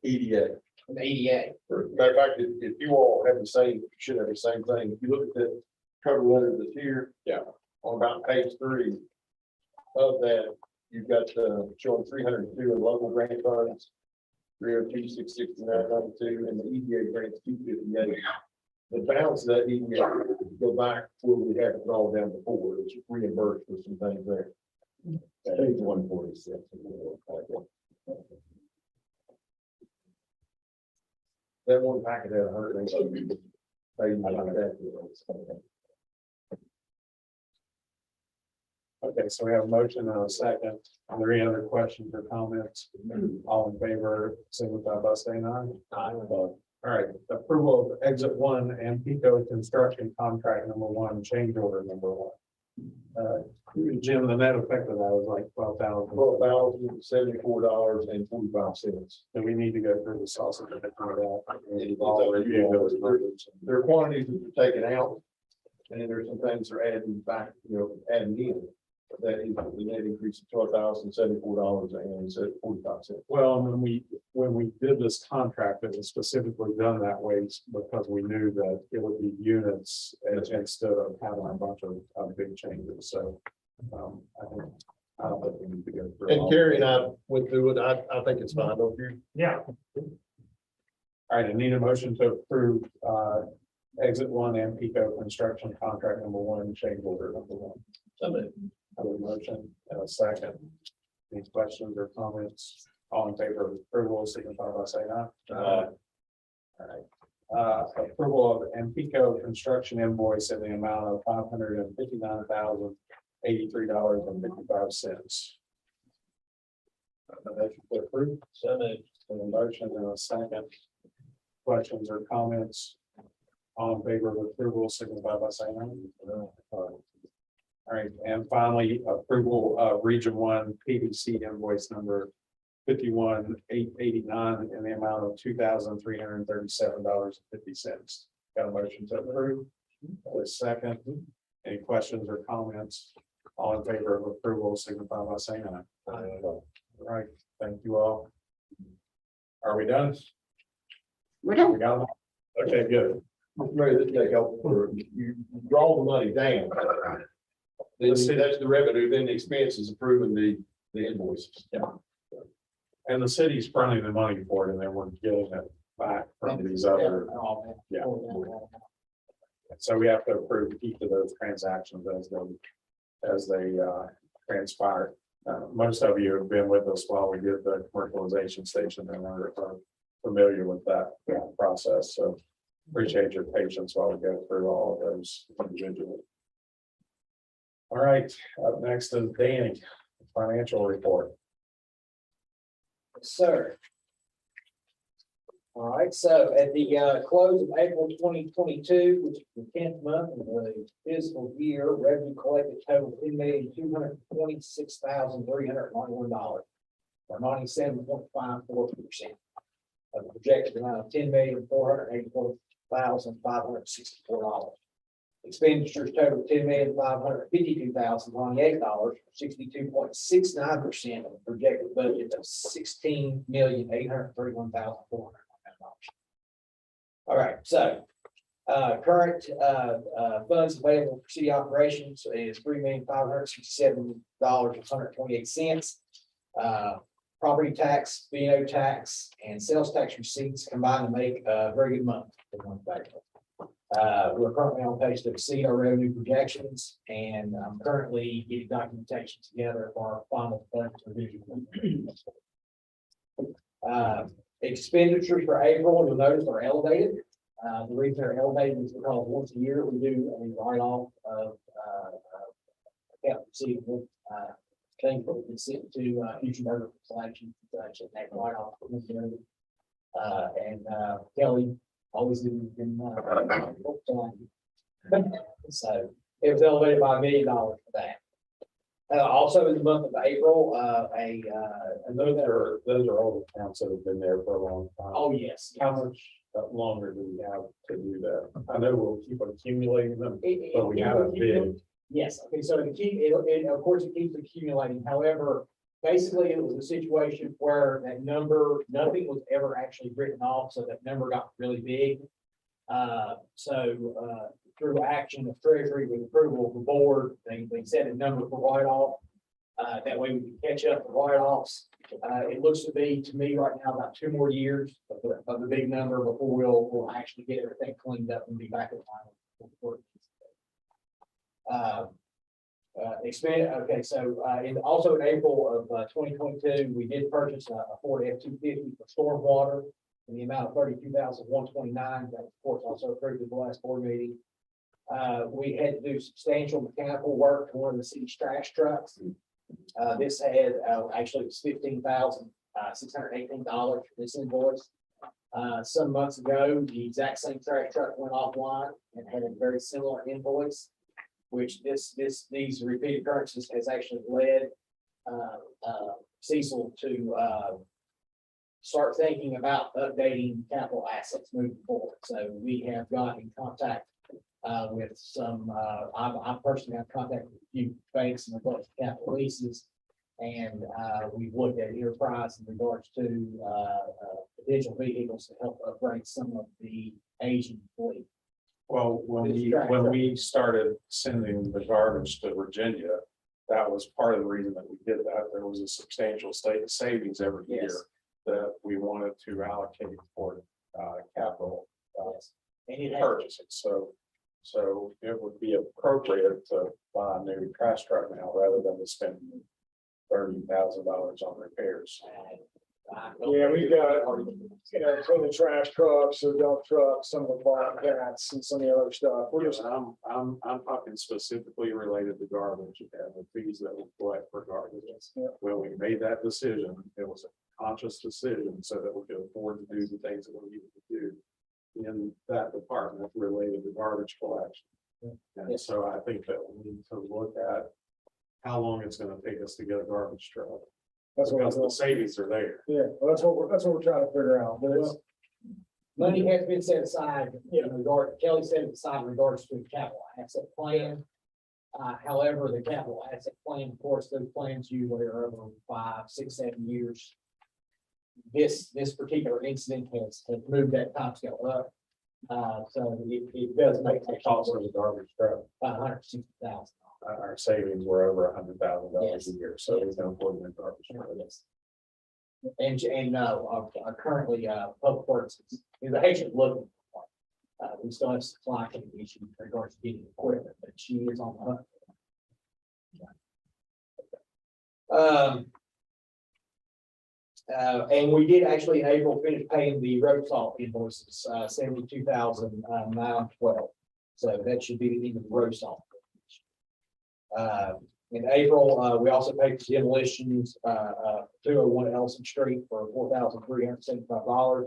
EDA. an ADA. Matter of fact, if you all have the same, you should have the same thing. If you look at the cover letter that's here. Yeah. On about page 3 of that, you've got showing 302 in local grant funds. 302,669.92, and the EDA grants 258. The balance that he can go back where we had it all down before, it's reimbursed for some things there. I think it's 146. That one packet had 100. Okay, so we have a motion and a second. Are there any other questions or comments? All in favor, signify by saying aye. Aye. All right, approval of exit one and Pico construction contract number one, change order number one. Jim, the net effect of that was like $12,000. $12,074.45. Do we need to go through the sausage of it? There are quantities that are taken out, and then there's some things that are adding back, adding in. But that is the net increase of $12,074.45. Well, and when we did this contract, it was specifically done that way because we knew that it would be units instead of having a bunch of big changes. So I don't think we need to go through. And Carrie and I went through it. I think it's fine, don't you? Yeah, All right, I need a motion to approve exit one and Pico construction contract number one, change order number one. Have a motion and a second. Any questions or comments? All in favor of approval, signify by saying aye. All right. Approval of Pico construction invoice in the amount of $559,083.55. Motion to approve. So moved. A motion and a second. Questions or comments? All in favor of approval, signify by saying aye. All right, and finally, approval of Region One PVC invoice number 51,889 in the amount of $2,337.50. Got a motion to approve? A second. Any questions or comments? All in favor of approval, signify by saying aye. Aye. All right, thank you all. Are we done? We're done. We got them? Okay, good. Mary, this may help for you draw the money down. Then that's the revenue, then the expense is approving the invoices. Yeah. And the city's fronting the money for it, and then we're getting it back from these other. Yeah. So we have to approve each of those transactions as they transpire. Most of you have been with us while we did the commercialization station and are familiar with that process. So appreciate your patience while we go through all of those individually. All right, up next is Danny, financial report. Sir. All right, so at the close of April 2022, which is the 10th month of the fiscal year, revenue collected total $10,226,391, or 97.54% of the projected amount of $10,484,564. Expenditures total $10,552,028, 62.69% of the projected budget of $16,831,409. All right, so current funds available for city operations is $3,567,128. Property tax, B&O tax, and sales tax receipts combined to make a very good month for one factor. We're currently on pace to exceed our revenue projections, and I'm currently getting documentation together for our final budget revision. Expenditures for April, you'll notice are elevated. The reason they're elevated is because once a year we do a write-off of account receivable, things that we can send to future murder selection, actually take write-off. And Kelly always been so it was elevated by $1 million for that. Also in the month of April, And those are all the accounts that have been there for a long time. oh, yes. How much longer do we have to do that? I know we'll keep accumulating them, but we have a big. Yes, okay, so to keep it, of course, it keeps accumulating. However, basically, it was a situation where that number, nothing was ever actually written off, so that number got really big. Through action of Treasury with approval of the board, they set a number for write-off. That way we can catch up the write-offs It looks to be, to me, right now, about 2 more years of the big number before we'll actually get everything cleaned up and be back in line. Expand, okay, so, also in April of 2022, we did purchase a Ford F-250 for stormwater in the amount of $32,129. That was, of course, also approved at the last board meeting. We had to do substantial mechanical work to one of the city's trash trucks. This had, actually, it was $15,618 for this invoice. Some months ago, the exact same trash truck went offline and had a very similar invoice, which these repeated occurrences has actually led Cecil to start thinking about updating capital assets moving forward. So we have got in contact with some, I personally have contact with a few banks in regards to capital leases. And we've looked at enterprise in regards to digital vehicles to help upgrade some of the aging fleet. Well, when we started sending the garbage to Virginia, that was part of the reason that we did that. There was a substantial state savings every year Yes. that we wanted to allocate for capital And it has, purchases. So it would be appropriate to buy a new trash truck now rather than to spend $30,000 on repairs. Yeah, we got, some of the trash trucks, the dump trucks, some of the bobcats and some of the other stuff. We're just, I'm talking specifically related to garbage and the fees that we collect for garbage. Yeah. When we made that decision, it was a conscious decision so that we could afford to do the things that we needed to do in that department related to garbage collection. And so I think that we need to look at how long it's gonna take us to get a garbage truck. that's what Because the we're, savings are there. yeah, well, that's what we're trying to figure out. But it's, money has been set aside, in regard, Kelly set it aside in regards to the capital asset plan. However, the capital asset plan, of course, those plans usually are over 5, 6, 7 years. This particular incident has moved that timescale up. So it does make The cost of the garbage truck, $160,000. our savings were over $100,000 Yes. a year, so we can afford the garbage truck. Yes. Currently, Public Works is a patient looking. We still have supply chain issues in regards to getting equipment, but she is on the hook. And we did actually in April finish paying the road salt invoices, $72,912. So that should be the end of the road salt. In April, we also paid for demolitions, 201 Ellison Street for $4,375.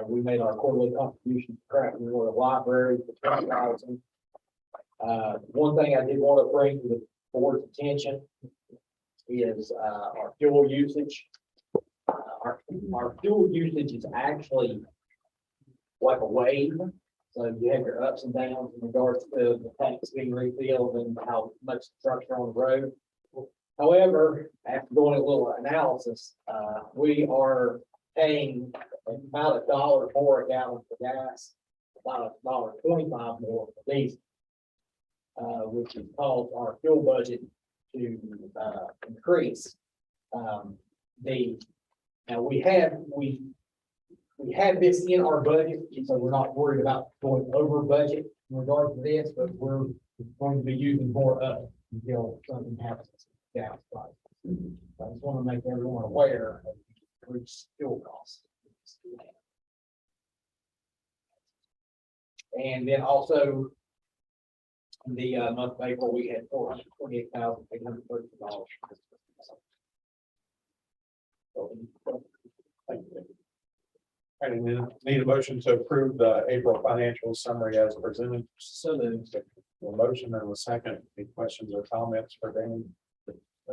We made our quarterly contribution to Craft Memorial Library for $20,000. One thing I did want to bring to the board's attention is our fuel usage. Our fuel usage is actually like a wave. So you have your ups and downs in regards to the tanks being refilled and how much trucks are on the road. However, after doing a little analysis, we are paying about $1 more a gallon for gas, about $1.25 more for diesel, which has caused our fuel budget to increase. Now we have this in our budget, so we're not worried about going over budget in regards to this, but we're going to be using more up until something happens. Gas price. I just want to make everyone aware of the increased fuel costs. And then also in the month of April, we had $428,830. I need a motion to approve the April financial summary as presented. So the A motion and a second. Any questions or comments for Dan?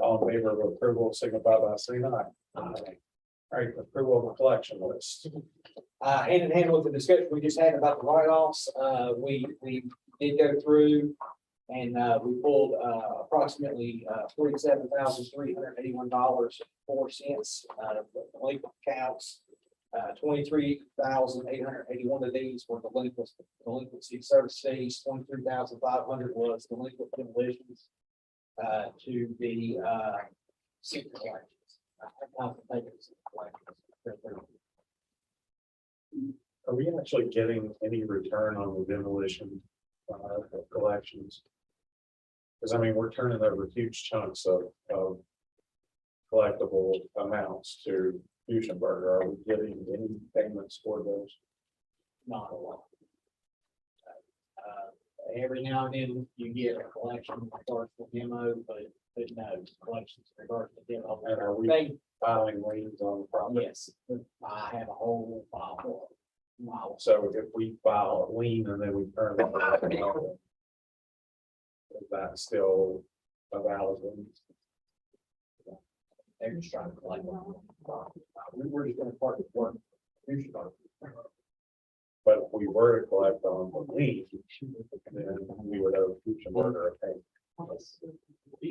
All in favor of approval, signify by saying aye. All right, approval of the collection list. hand in hand with the discussion we just had about the write-offs, we did go through and we pulled approximately $47,381.04 out of the delinquent accounts. 23,881 of these were delinquency service fees. 23,500 was delinquent demolitions to the secret collections. Are we actually getting any return on the demolition collections? Because I mean, we're turning over huge chunks of collectible amounts to Fusionburg. Are we getting any payments for those? Not a lot. Every now and then you get a collection in regards to demo, but no collections in regards to demo. And are we They, filing liens on the property? yes, I have a whole file. Wow. So if we file a lien and then we turn it over, is that still a valid lien? They're just trying to collect. We're just gonna part of the work. You should go. But if we were to collect on the lien, then we would owe Fusionburg a payment. We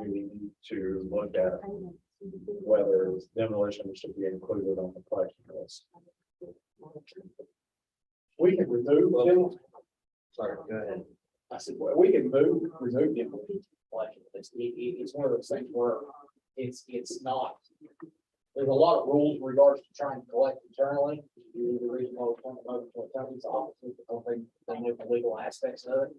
need to look at whether demolition should be included on the collection list. We can remove them. Sorry, go ahead. I said, well, we can remove them. Collection. It's one of those things where it's not. There's a lot of rules in regards to trying to collect internally. The reason why we're coming over to a company's office is because they know the legal aspects of it.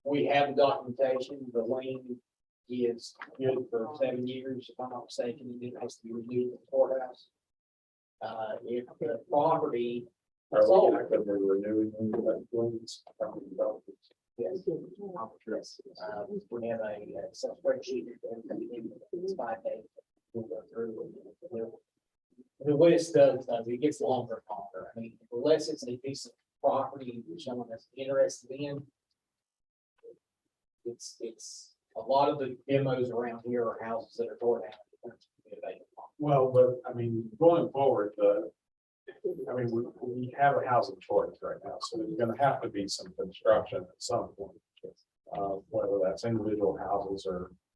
We have the documentation, the lien is good for 7 years, if I'm not mistaken, and it has to be renewed at the courthouse. If the property. Are sold- we actively renewing liens? Yes. Yes. We have a spreadsheet. It's 5 days. We'll go through. The way it does, it gets longer and longer. I mean, unless it's a piece of property which someone that's interested in. It's a lot of the demos around here are houses that are torn down. Well, but I mean, going forward, we have a housing shortage right now, so there's gonna have to be some construction at some point. Whether that's individual houses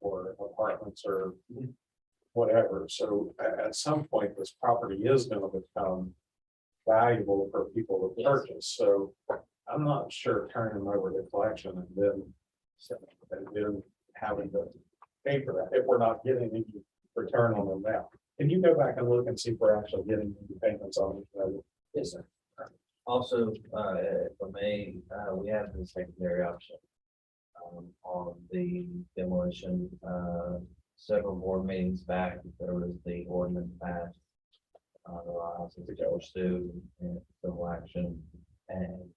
or apartments or whatever. So at some point, this property is gonna become valuable for people to purchase. So I'm not sure turning them over to collection and then having to pay for that if we're not getting any return on them now. Can you go back and look and see if we're actually getting any payments on it? Yes, sir. Also, for me, we have the secondary option on the demolition. Several board meetings back, there was the ordinance passed. Allows us to pursue civil action and.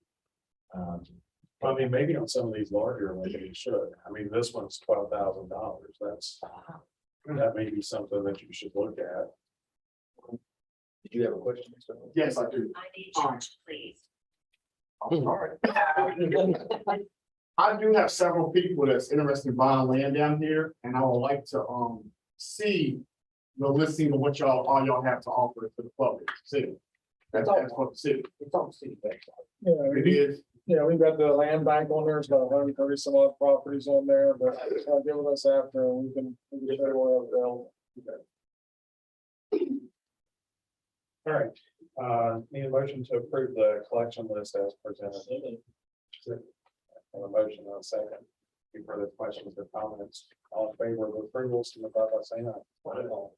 I mean, maybe on some of these larger ones, you should. I mean, this one's $12,000. That may be something that you should look at. Did you have a question? Mr. Hunt? Yes, I do. I need charge, please. I'm sorry. I do have several people that's interested in buying land down here, and I would like to see the listing of what all y'all have to offer to the public. City. That's for the city. It's on the city website. Yeah, It is. yeah, we've got the land bank on there. It's got 130 some odd properties on there, but get with us after and we can show you what available. All right, need a motion to approve the collection list as presented. A motion on a second. Any further questions or comments? All in favor of approval, signify by saying aye. All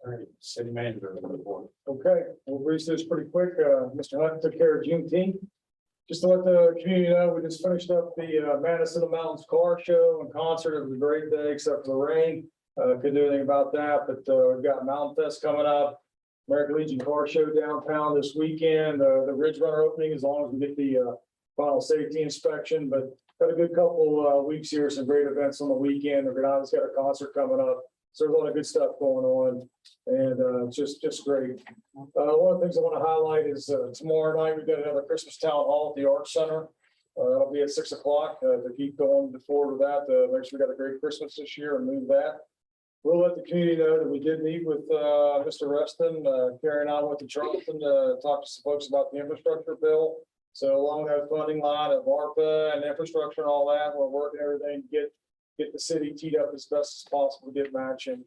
right, city manager report. Okay, we'll breeze this pretty quick. Mr. Hunt took care of Juneteenth. Just to let the community know, we just finished up the Madison Mountains Car Show and concert. It was a great day, except for the rain. Couldn't do anything about that, but we've got Mountain Fest coming up. American Legion Car Show downtown this weekend. The Ridge Runner opening, as long as we get the final safety inspection, but got a good couple weeks here, some great events on the weekend. The Granada's got a concert coming up. So there's a lot of good stuff going on, and just great. One of the things I want to highlight is tomorrow night, we've got another Christmas Town Hall at the Arts Center. That'll be at 6 o'clock to keep going forward with that, make sure we got a great Christmas this year and move that. We'll let the community know that we did meet with Mr. Reston, carrying on with the Charleston, talk to some folks about the infrastructure bill. So along that funding line of ARPA and infrastructure and all that, we're working everything to get the city teed up as best as possible to get matching.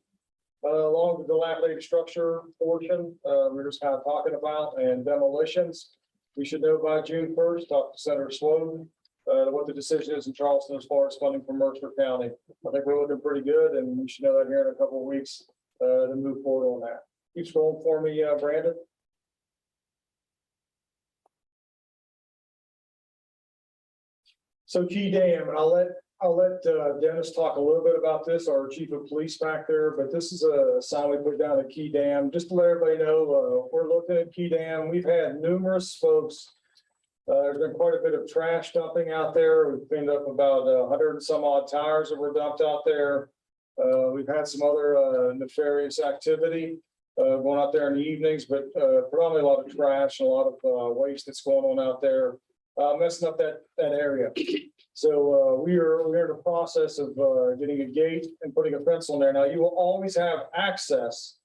Along with the dilapidated structure portion, we're just kind of talking about and demolitions. We should know by June 1st, talk to Senator Sloan. what the decision is in Charleston as far as funding from Mercer County. I think we're looking pretty good, and we should know that here in a couple of weeks, to move forward on that. Keep scrolling for me, Brandon. So Key Dam, and I'll let Dennis talk a little bit about this, our chief of police back there, but this is a sign we put down at Key Dam, just to let everybody know, we're looking at Key Dam. We've had numerous folks. There's been quite a bit of trash dumping out there. We've cleaned up about 100 and some odd tires that were dumped out there. We've had some other nefarious activity going out there in the evenings, but predominantly a lot of trash and a lot of waste that's going on out there, messing up that area. So we're in the process of getting a gate and putting a fence on there. Now, you will always have access,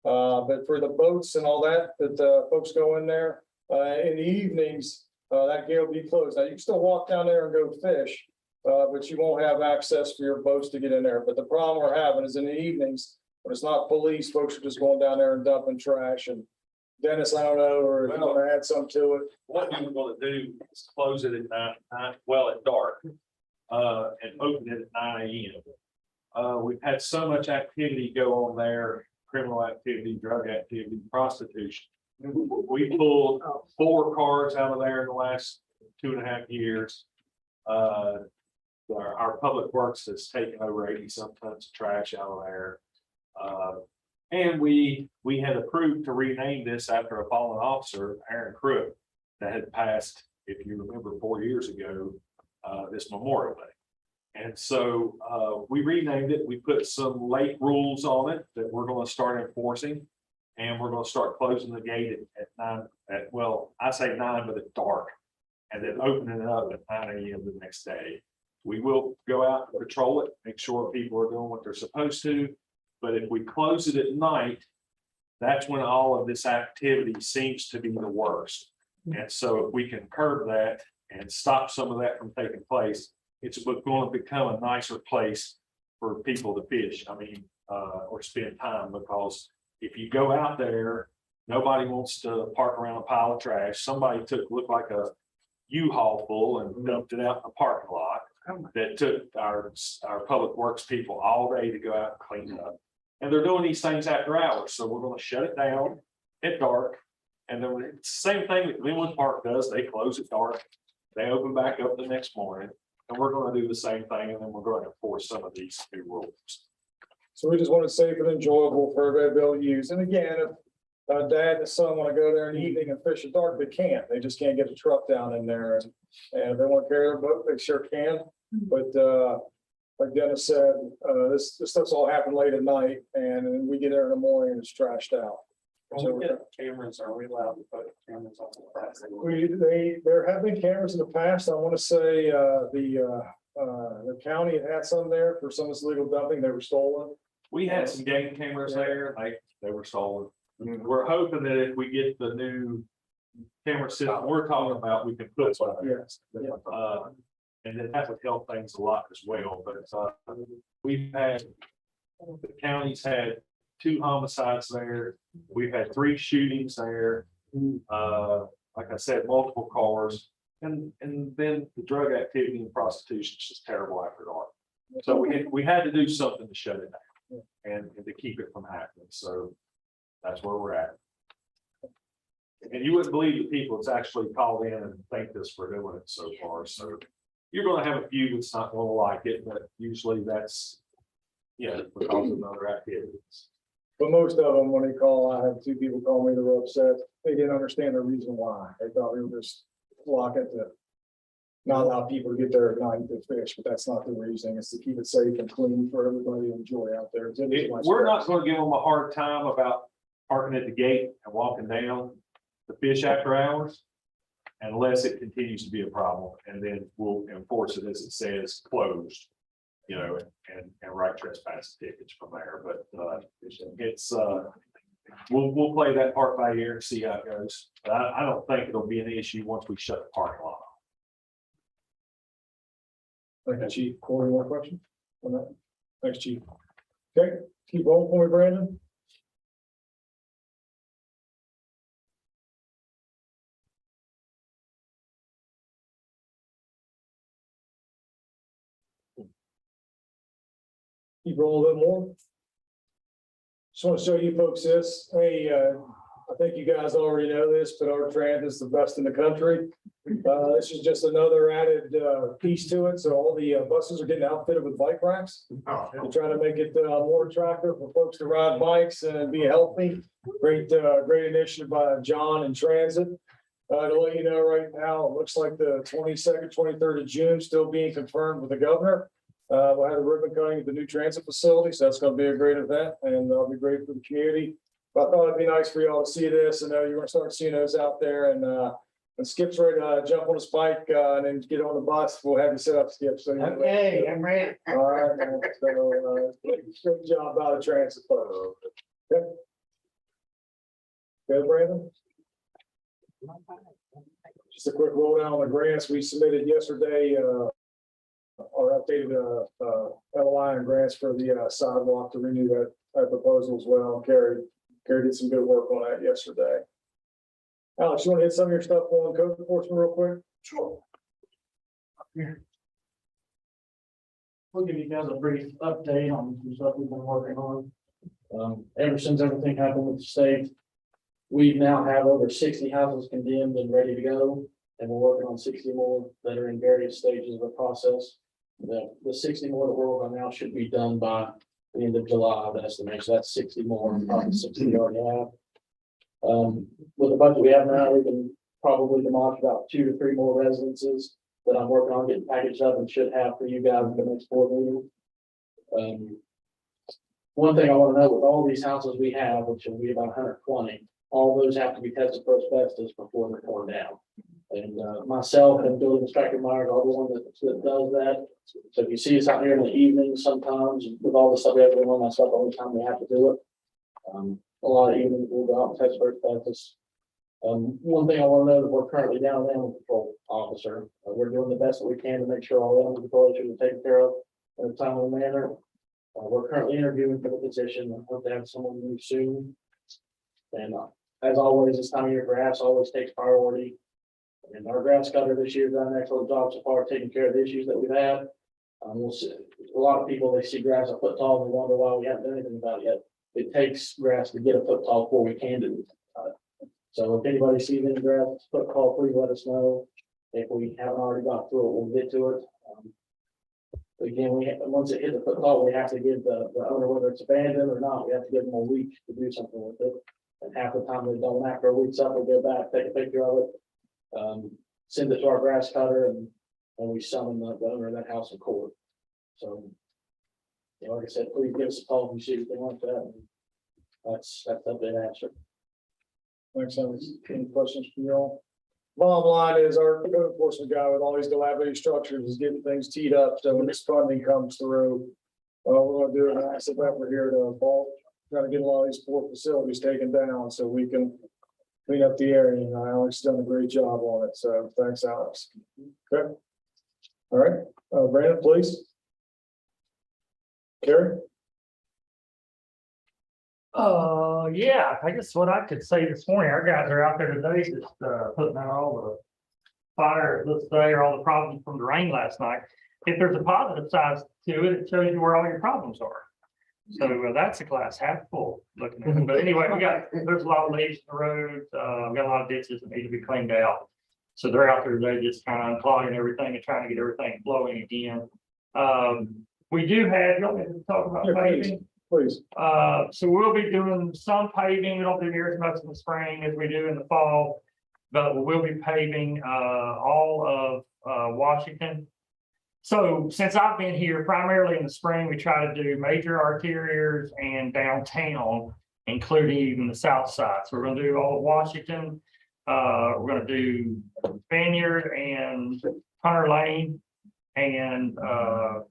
but for the boats and all that folks go in there in the evenings, that gate will be closed. Now, you can still walk down there and go fish, but you won't have access for your boats to get in there. But the problem we're having is in the evenings, when it's not police, folks are just going down there and dumping trash. And Dennis, I don't know, or if you want to add something to it. What we were gonna do is close it at nine, well, at dark, and open it at 9 AM. We've had so much activity go on there, criminal activity, drug activity, prostitution. We pulled 4 cars out of there in the last 2.5 years. Our public works has taken over 80 some tons of trash out of there. And we had approved to rename this after a fallen officer, Aaron Crook, that had passed, if you remember, 4 years ago, this Memorial Day. And so we renamed it. We put some late rules on it that we're going to start enforcing. And we're going to start closing the gate at 9, well, I say 9, but it's dark. And then opening it up at 9 AM the next day. We will go out and patrol it, make sure people are doing what they're supposed to. But if we close it at night, that's when all of this activity seems to be the worst. And so if we can curb that and stop some of that from taking place, it's going to become a nicer place for people to fish. I mean, or spend time, because if you go out there, nobody wants to park around a pile of trash. Somebody looked like a U-Haul full and dumped it out in the parking lot. That took our public works people all day to go out and clean up. And they're doing these things after hours, so we're going to shut it down at dark. And then it's the same thing that Glenwood Park does. They close at dark. They open back up the next morning. And we're going to do the same thing, and then we're going to enforce some of these new rules. So we just want it safe and enjoyable for everybody to be able to use. And again, if dad and son want to go there in the evening and fish at dark, they can't. They just can't get a truck down in there. And if they want to carry their boat, they sure can. But like Dennis said, this stuff's all happened late at night, and then we get there in the morning and it's trashed out. So we get cameras, are we allowed to put cameras on the grass? There have been cameras in the past. I want to say the county had some there for some of this illegal dumping. They were stolen. We had some game cameras there, they were stolen. We're hoping that if we get the new camera system we're talking about, we can put one. Yes. And then that would help things a lot as well, but we've had, the county's had 2 homicides there. We've had 3 shootings there. Like I said, multiple cars, and then the drug activity and prostitution is just terrible after dark. So we had to do something to shut it down and to keep it from happening. So that's where we're at. And you wouldn't believe the people that's actually called in and thanked us for doing it so far. So you're going to have a few that's not going to like it, but usually that's, because of other activities. But most of them, when they call, I had 2 people call me, they were upset. They didn't understand the reason why. They thought we were just lock it to not allow people to get there at night to fish, but that's not the reason. It's to keep it safe and clean for everybody to enjoy out there. We're not going to give them a hard time about parking at the gate and walking down the fish after hours, unless it continues to be a problem, and then we'll enforce it as it says closed, and write trespass tickets from there. But it's we'll play that part by ear and see how it goes. But I don't think it'll be an issue once we shut the parking lot. Thank you, Chief. Corey, more questions on that? Thanks, Chief. Okay, keep rolling for me, Brandon. keep rolling a little more. Just want to show you folks this. Hey, I think you guys already know this, but our transit is the best in the country. This is just another added piece to it. So all the buses are getting outfitted with bike racks. To try to make it more attractive for folks to ride bikes and be healthy. Great initiative by John and Transit. To let you know right now, it looks like the 22nd, 23rd of June still being confirmed with the governor. We'll have a ribbon cutting at the new transit facility, so that's gonna be a great event and that'll be great for the community. But I thought it'd be nice for y'all to see this and you're gonna start seeing those out there and Skip's ready to jump on his bike and then get on the bus. We'll have you set up, Skip. So Okay, I'm ready. all right, man. So, great job out of transit. Folks. Okay. Good, Brandon. Just a quick rollout on the grants we submitted yesterday. Our updated LOI and grants for the sidewalk to renew that proposal as well. Carrie did some good work on that yesterday. Alex, you want to hit some of your stuff on code enforcement real quick? Sure. We'll give you guys a brief update on some stuff we've been working on. Ever since everything happened with the state, we now have over 60 houses condemned and ready to go. And we're working on 60 more that are in various stages of the process. The 60 more that we're working on now should be done by the end of July, the estimation. So that's 60 more, probably 60 we already have. With the budget we have now, we can probably demolish about 2 to 3 more residences that I'm working on getting packaged up and should have for you guys in the next board meeting. One thing I want to know with all these houses we have, which will be about 120, all those have to be tested for asbestos before they're torn down. And myself and building inspector Myers are the one that does that. So if you see us out here in the evenings, sometimes with all the stuff we have going on, that's not the only time we have to do it. A lot of evenings we'll go out and test for asbestos. One thing I want to know that we're currently down an animal control officer. We're doing the best that we can to make sure all animal control issues are taken care of in a timely manner. We're currently interviewing for the position. I hope to have someone new soon. And as always, this time of year, grass always takes priority. And our grass cutter this year done an excellent job so far taking care of the issues that we've had. We'll see. A lot of people, they see grass a foot tall and wonder why we haven't done anything about it yet. It takes grass to get a foot tall before we can do it. So if anybody sees any grass foot tall, please let us know. If we haven't already got through it, we'll get to it. Again, once it hits a foot tall, we have to give the owner, whether it's abandoned or not, we have to give them a week to do something with it. And half the time they don't. After a week's up, we go back, take a picture of it, send it to our grass cutter, and we summon the owner of that house in court. So, you know, like I said, please give us a call if you see anything like that. And that's the answer. Thanks, Alex. Any questions from y'all? Bottom line is our code enforcement guy with all these dilapidated structures is getting things teed up. So when this funding comes through, we're gonna do an massive effort here to try to get a lot of these poor facilities taken down so we can clean up the area. And Alex has done a great job on it. So thanks, Alex. Okay. All right, Brandon, please. Carrie? Yeah, I guess what I could say this morning, our guys are out there today just putting out all the fire, let's say, or all the problems from the rain last night. If there's a positive side to it, it shows you where all your problems are. So that's a glass half full looking at it. But anyway, there's a lot of leaves in the road. We got a lot of ditches that need to be cleaned out. So they're out there today just kind of unclogging everything and trying to get everything flowing again. We do have, you want me to talk about paving? Please. So we'll be doing some paving. We don't do near as much in the spring as we do in the fall, but we'll be paving all of Washington. So since I've been here, primarily in the spring, we try to do major arterials and downtown, including even the south side. So we're going to do all of Washington. We're going to do Vineyard and Hunter Lane, and I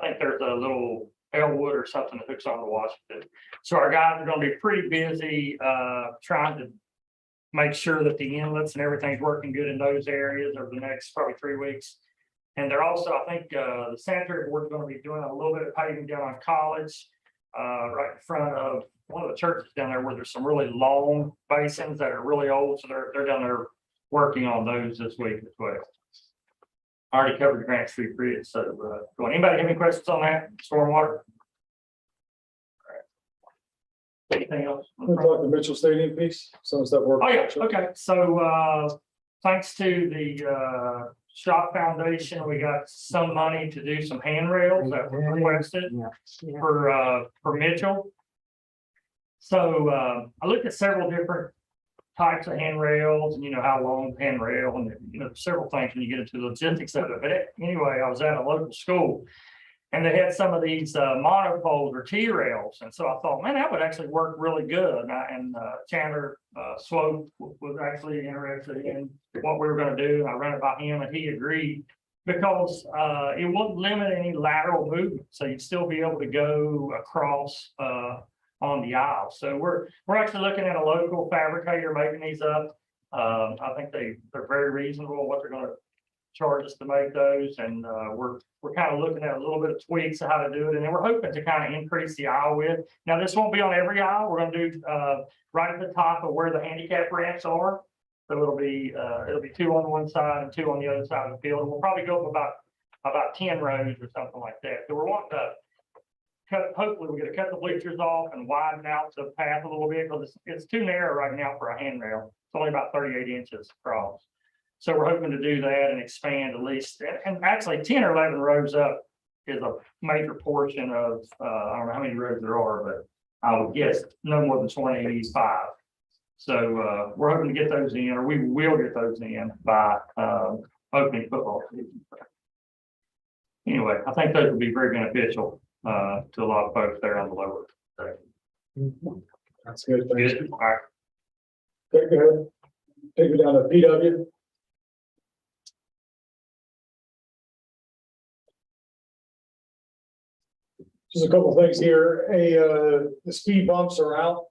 think there's a little Elwood or something that hooks on to Washington. So our guys are going to be pretty busy trying to make sure that the inlets and everything's working good in those areas over the next probably 3 weeks. And they're also, I think, the sanitary board is going to be doing a little bit of paving down on College, right in front of one of the churches down there where there's some really long basins that are really old. So they're down there working on those this week as well. I already covered the Grant Street Bridge. So, anybody have any questions on that? Stormwater? Anything else? We'll talk the Mitchell Stadium piece, some stuff work. Oh, yeah, okay, so, thanks to the, Shop Foundation, we got some money to do some handrails that were requested for Mitchell. So, I looked at several different types of handrails and you know how long the handrail and several things when you get into the logistics of it. But anyway, I was at a local school and they had some of these monopoles or T-rails. And so I thought, man, that would actually work really good. And Chandler Swope was actually interested in what we were going to do. I ran it by him and he agreed because it wouldn't limit any lateral movement. So you'd still be able to go across on the aisle. So we're actually looking at a local fabricator making these up. I think they're very reasonable what they're going to charge us to make those, and we're kind of looking at a little bit of tweaks of how to do it, and then we're hoping to kind of increase the aisle width. Now, this won't be on every aisle. We're going to do right at the top of where the handicap ramps are. So it'll be 2 on one side and 2 on the other side of the field. And we'll probably go up about 10 rows or something like that. So we're wanting to hopefully we're going to cut the bleachers off and widen out the path a little bit because it's too narrow right now for a handrail. It's only about 38 inches across. So we're hoping to do that and expand at least, and actually 10 or 11 rows up is a major portion of, I don't know how many rows there are, but I would guess no more than 25. So we're hoping to get those in, or we will get those in by opening football season. Anyway, I think those will be very beneficial to a lot of folks there on the lower section. That's good. Thanks. Good. All right. Okay, go ahead. Take it down to PW. Just a couple things here. The speed bumps are out.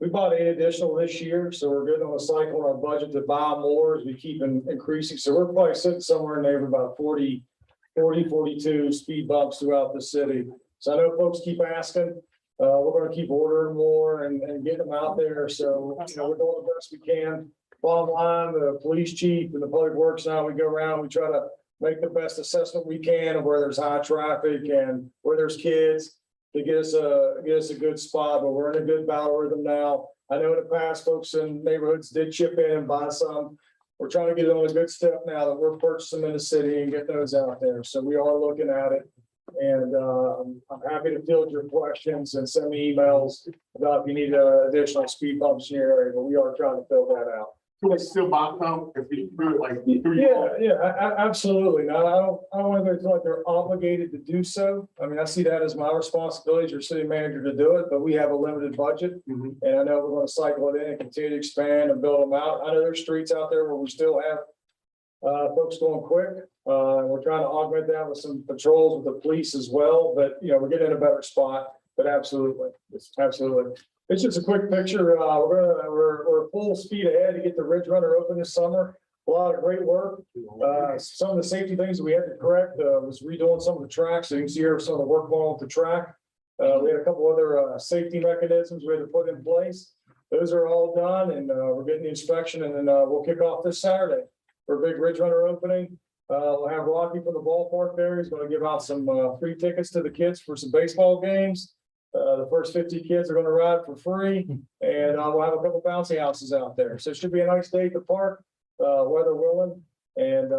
We bought 8 additional this year, so we're good on a cycle on our budget to buy more as we keep increasing. So we're probably sitting somewhere in there about 42 speed bumps throughout the city. So I know folks keep asking. We're going to keep ordering more and getting them out there. So, we're doing the best we can. Bottom line, the police chief and the public works now, we go around, we try to make the best assessment we can of where there's high traffic and where there's kids to get us a good spot, but we're in a good battle rhythm now. I know in the past, folks in neighborhoods did chip in and buy some. We're trying to get on a good step now that we're purchasing in the city and get those out there. So we are looking at it. And I'm happy to field your questions and send me emails about if you need additional speed bumps in your area, but we are trying to fill that out. It's still box out if we do it like. Absolutely. No, I don't want anybody to feel like they're obligated to do so. I mean, I see that as my responsibility as your city manager to do it, but we have a limited budget. And I know we're going to cycle it in and continue to expand and build them out. I know there's streets out there where we still have folks going quick. We're trying to augment that with some patrols with the police as well, but we're getting in a better spot, but absolutely. It's just a quick picture. We're full speed ahead to get the Ridge Runner open this summer. A lot of great work. Some of the safety things we had to correct was redoing some of the tracks. So you can see here some of the work going on with the track. We had a couple other safety mechanisms we had to put in place. Those are all done and we're getting the inspection and then we'll kick off this Saturday for a big Ridge Runner opening. We'll have Rocky from the ballpark there. He's going to give out some free tickets to the kids for some baseball games. The first 50 kids are going to ride for free, and we'll have a couple bouncy houses out there. So it should be a nice day at the park, weather willing, and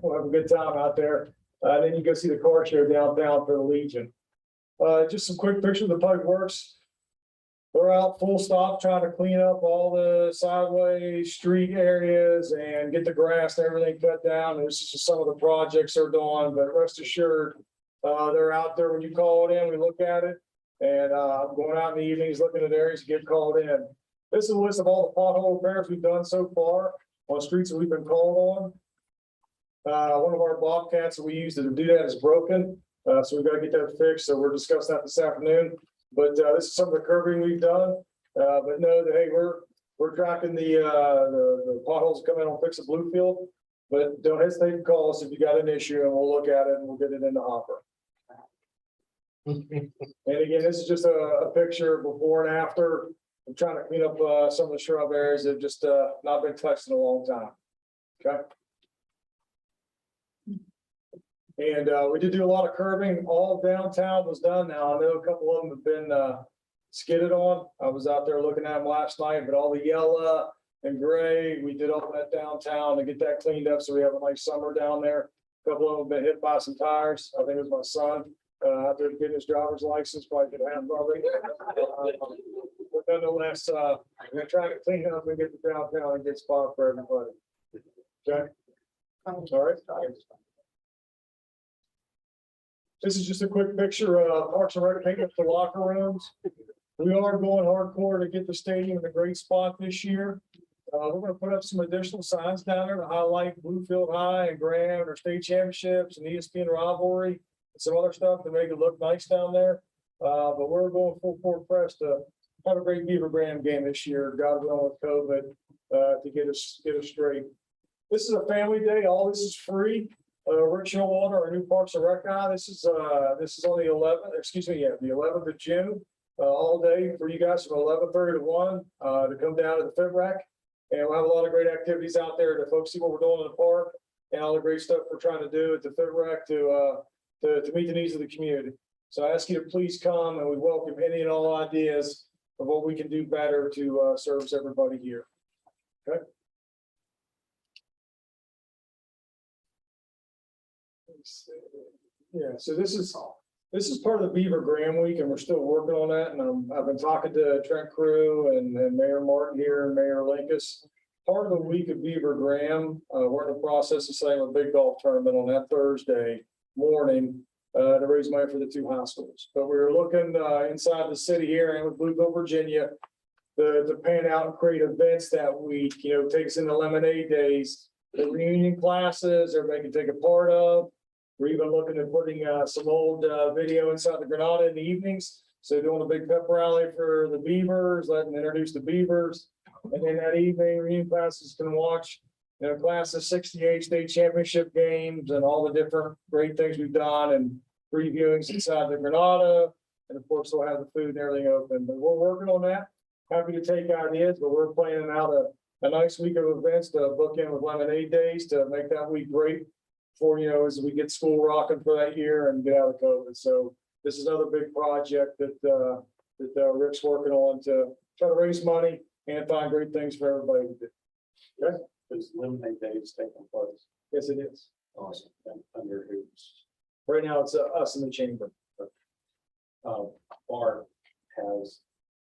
we'll have a good time out there. Then you go see the car show downtown for the Legion. Just some quick pictures of the public works. We're out full stop trying to clean up all the sideways street areas and get the grass and everything cut down. This is just some of the projects they're doing, but rest assured, they're out there when you call it in, we look at it. And I'm going out in the evenings, looking at areas to get called in. This is a list of all the pothole repairs we've done so far on streets that we've been called on. One of our Bobcats that we use to do that is broken. So we've got to get that fixed. So we're discussing that this afternoon. But this is some of the curbing we've done. But know that, hey, we're tracking the potholes coming on Fix the Bluefield. But don't hesitate to call us if you got an issue and we'll look at it and we'll get it in the hopper. And again, this is just a picture before and after. I'm trying to clean up some of the shrub areas that have just not been touched in a long time. Okay. And we did do a lot of curbing. All of downtown was done now. I know a couple of them have been skidded on. I was out there looking at them last night, but all the yellow and gray, we did all that downtown to get that cleaned up. So we have a nice summer down there. A couple of them been hit by some tires. I think it was my son, out there getting his driver's license, probably could have probably. But nonetheless, we're trying to clean up and get the downtown and get spot for everybody. Okay? All right. This is just a quick picture of Parks and Rec taking up the locker rooms. We are going hardcore to get the stadium in a great spot this year. We're gonna put up some additional signs down there to highlight Bluefield High and Graham, our state championships and ESPN rivalry, and some other stuff to make it look nice down there. But we're going full court press to have a great Beaver Graham game this year, God willing with COVID, to get us straight. This is a family day. All this is free. Rich Showalter, our new Parks and Rec guy. This is on the 11th, the 11th of June. All day for you guys from 11:30 to 1 to come down to the Fit Rec. And we'll have a lot of great activities out there to folks see what we're doing in the park and all the great stuff we're trying to do at the Fit Rec to meet the needs of the community. So I ask you to please come, and we welcome any and all ideas of what we can do better to service everybody here. Okay. Yeah, so this is part of the Beaver Graham Week, and we're still working on that. And I've been talking to Trent Crew and Mayor Martin here and Mayor Linkus. Part of the week of Beaver Graham, we're in the process of setting a big golf tournament on that Thursday morning to raise money for the two hospitals. But we were looking inside the city here and with Bluefield, Virginia, to pan out and create events that week. Take us into lemonade days, the reunion classes, everybody can take a part of. We're even looking at putting some old video inside the Granada in the evenings. So doing a big pep rally for the Beavers, letting them introduce the Beavers. And then that evening, reunion classes can watch, class of 68 state championship games and all the different great things we've done and previewings inside the Granada. And of course, we'll have the food and everything open. But we're working on that. Happy to take ideas, but we're planning out a nice week of events to book in with lemonade days to make that week great. For, as we get school rocking for that year and get out of COVID. So this is another big project that Rick's working on to try to raise money and find great things for everybody to do. Okay? There's lemonade days taking place. Yes, it is. Awesome. And under who's, Right now, it's us in the chamber. Bart has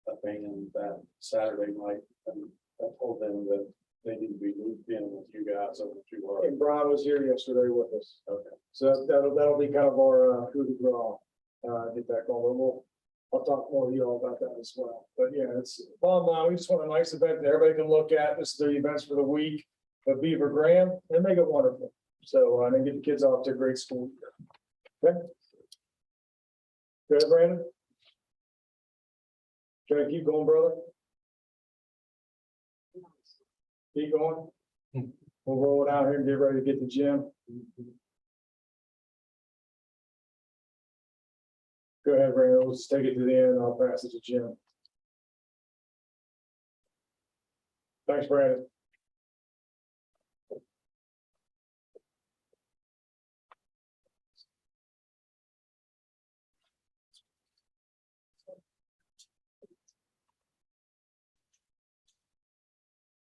a band that Saturday night, and I told them that they need to be moved in with you guys over to And Brian was here yesterday with us. okay. So that'll be kind of our coup de grace. Get that going. I'll talk more to you all about that as well. But yeah, it's bottom line. We just want a nice event that everybody can look at. This is the events for the week of Beaver Graham and make it wonderful. So and get the kids off to a great school year. Okay. Good, Brandon. Can I keep going, brother? Keep going. We'll roll it out here and get ready to get to the gym. Go ahead, Brandon. We'll just take it to the end and I'll pass it to Jim. Thanks, Brandon.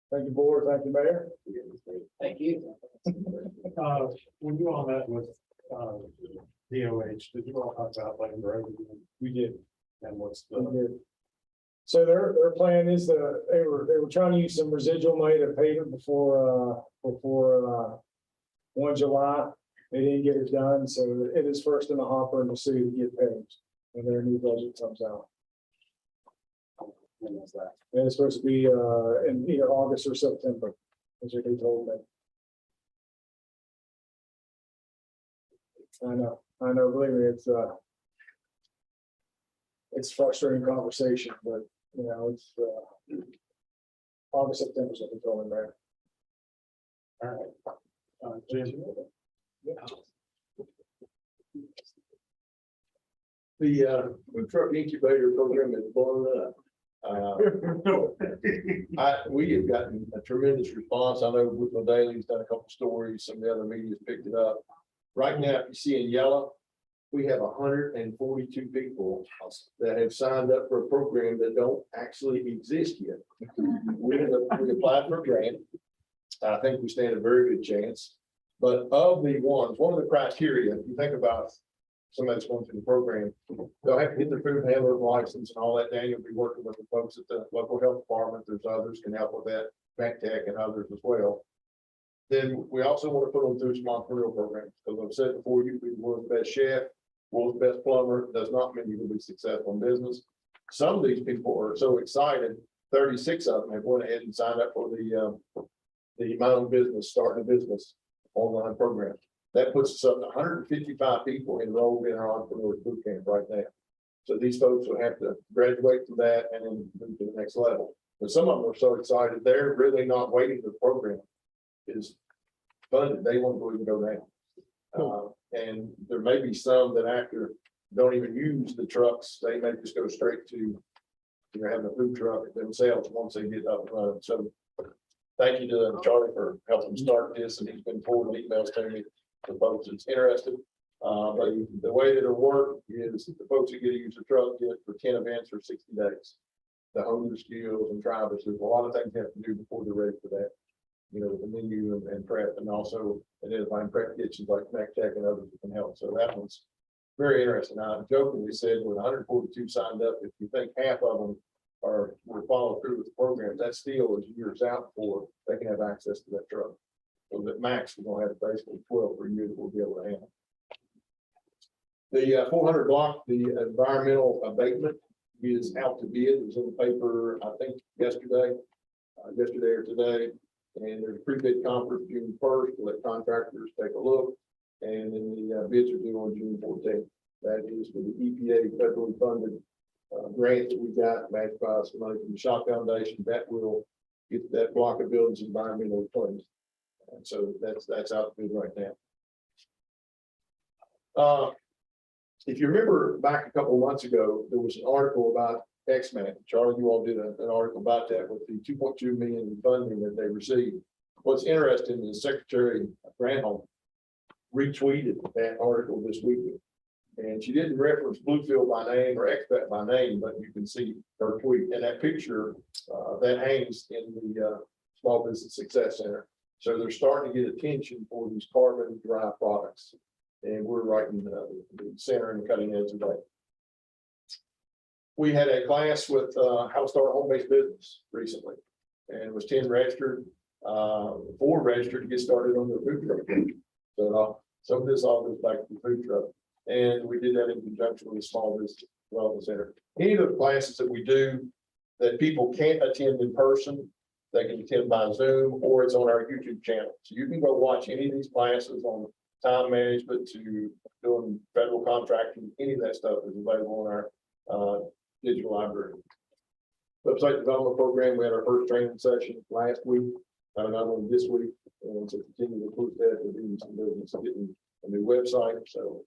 Thank you, board. Thank you, Mayor. Thank you. When you all met with, DOH, did you all talk about like the revenue? We did. And what's We the, did. So their plan is that they were trying to use some residual money to pay it before 1 July. They didn't get it done, so it is first in the hopper in the city to get paid when their new budget comes out. when was that? And it's supposed to be in either August or September, is what they told me. I know, believe me, it's frustrating conversation, but it's August, September is what they told me there. All right. Jim? The food truck incubator program is blown up. We have gotten a tremendous response. I know Whitman Daily's done a couple stories, some of the other media's picked it up. Right now, if you see in yellow, we have 142 people that have signed up for a program that don't actually exist yet. We applied for a grant. I think we stand a very good chance. But of the ones, one of the criteria, if you think about somebody that's going through the program, they'll have to get their food handler license and all that. Daniel will be working with the folks at the local health department. There's others can help with that, MacTech and others as well. Then we also want to put them through some entrepreneurial programs, because I've said before, you can be the world's best chef, world's best plumber, does not mean you will be successful in business. Some of these people are so excited, 36 of them have went ahead and signed up for the My Own Business, Starting a Business online program. That puts us up to 155 people enrolled in our entrepreneur boot camp right now. So these folks will have to graduate from that and then move to the next level. But some of them are so excited, they're really not waiting for the program is funded. They want to go down. And there may be some that after don't even use the trucks, they may just go straight to having a food truck themselves once they get up and running. So thank you to Charlie for helping start this, and he's been forwarding emails to me for folks that's interested. But the way that it'll work is the folks that get to use the truck get for 10 events or 60 days. The hone their skills and try, but there's a lot of things they have to do before they're ready for that. You know, the menu and prep, and also identifying prep kitchens like MacTech and others that can help. So that one's very interesting. I jokingly said with 142 signed up, if you think half of them will follow through with the program, that still is years out before they can have access to that truck. So that max, we're gonna have basically 12 per year that we'll be able to handle. The 400 block, the environmental abatement is out to bid. It was in the paper, I think, yesterday or today. And there's a pre-bid conference June 1st, to let contractors take a look. And then the bids are due on June 14th. That is for the EPA federally funded grant that we got, matched by some money from the Shop Foundation, that will get that block of buildings environmentally cleansed. And so that's out to bid right now. If you remember back a couple of months ago, there was an article about XMAT. Charlie, you all did an article about that with the 2.2 million in funding that they received. What's interesting is Secretary Granholm retweeted that article this weekend. And she didn't reference Bluefield by name or XMAT by name, but you can see her tweet. And that picture that hangs in the Small Business Success Center. So they're starting to get attention for these carbon dry products. And we're right in the center and cutting edge of that. We had a class with how to start a home-based business recently, and it was 10 registered, 4 registered to get started on their food truck. So some of this all goes back to the food truck, and we did that in conjunction with the Small Business Development Center. Any of the classes that we do that people can't attend in person, they can attend by Zoom, or it's on our YouTube channel. So you can go watch any of these classes on time management to doing federal contracting. Any of that stuff is available on our digital library. Website development program, we had our first training session last week, another one this week, and to continue to push that, we're doing some business, getting a new website. So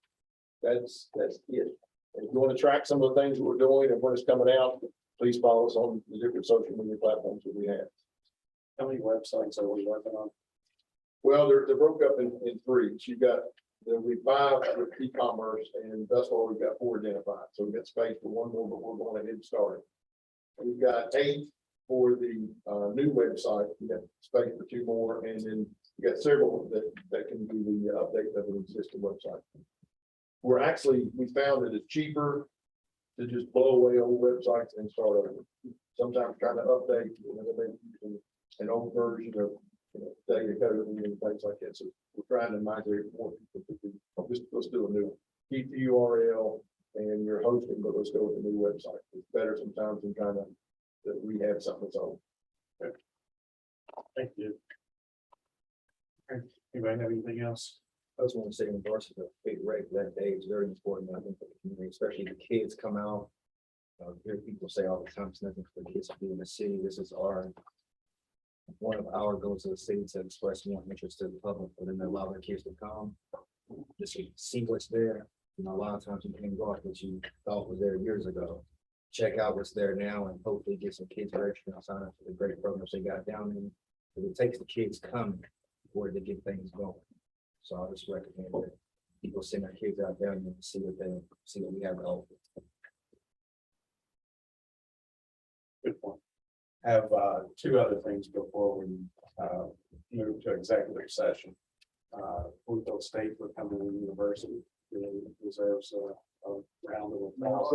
that's it. And if you want to track some of the things that we're doing and when it's coming out, please follow us on the different social media platforms that we have. How many websites are we working on? Well, they're broke up in 3. So you've got, there'll be 5 with e-commerce, and thus far we've got 4 identified. So we've got space for 1 more, but we're going ahead and start. We've got 8 for the new website. We've got space for 2 more, and then we got several that can do the update of an existing website. We found that it's cheaper to just blow away old websites and start over. Sometimes trying to update, an old version of data code and things like that. So we're trying to migrate more people to let's do a new one. Keep the URL and your hosting, but let's go with the new website. It's better sometimes than trying to rehab something that's old. Thank you. Okay. Anybody have anything else? I just want to say in regards to the big rate, that day is very important, I think, for the community, especially the kids come out. Hear people say all the time, it's nothing for the kids to do in the city. This is one of our goals of the city to express more interest to the public, for them to allow their kids to come, just see what's there. You know, a lot of times you can go out what you thought was there years ago. Check out what's there now and hopefully get some kids registered and sign up for the great programs they got down there. But it takes the kids coming before they get things going. So I just recommend that people send their kids out there and see what we have to offer. Good point. Have two other things before we move to executive session. Louisville State for Cumberland University really deserves a round of applause.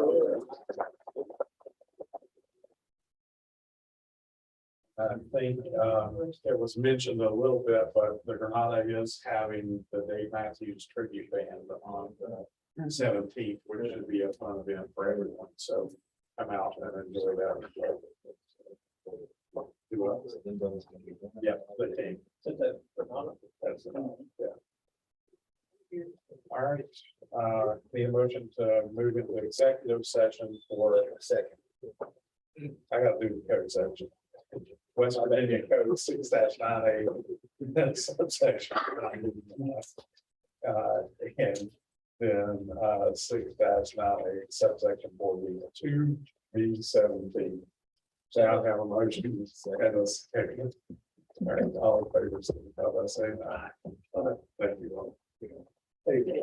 I think it was mentioned a little bit, but the Granada is having the Dave Matthews tribute band on the 17th, which should be a fun event for everyone. So come out and enjoy that. Do what? Yeah, the team. That's yeah. All right, need a motion to move into executive session for a second. I gotta do the code section. West Virginia Code 6-9A. That's subsection. And then 6-9A subsection 4B 2B17. So I have a motion and a second. All right, all in favor, signify by saying aye. Thank you all. Thank you.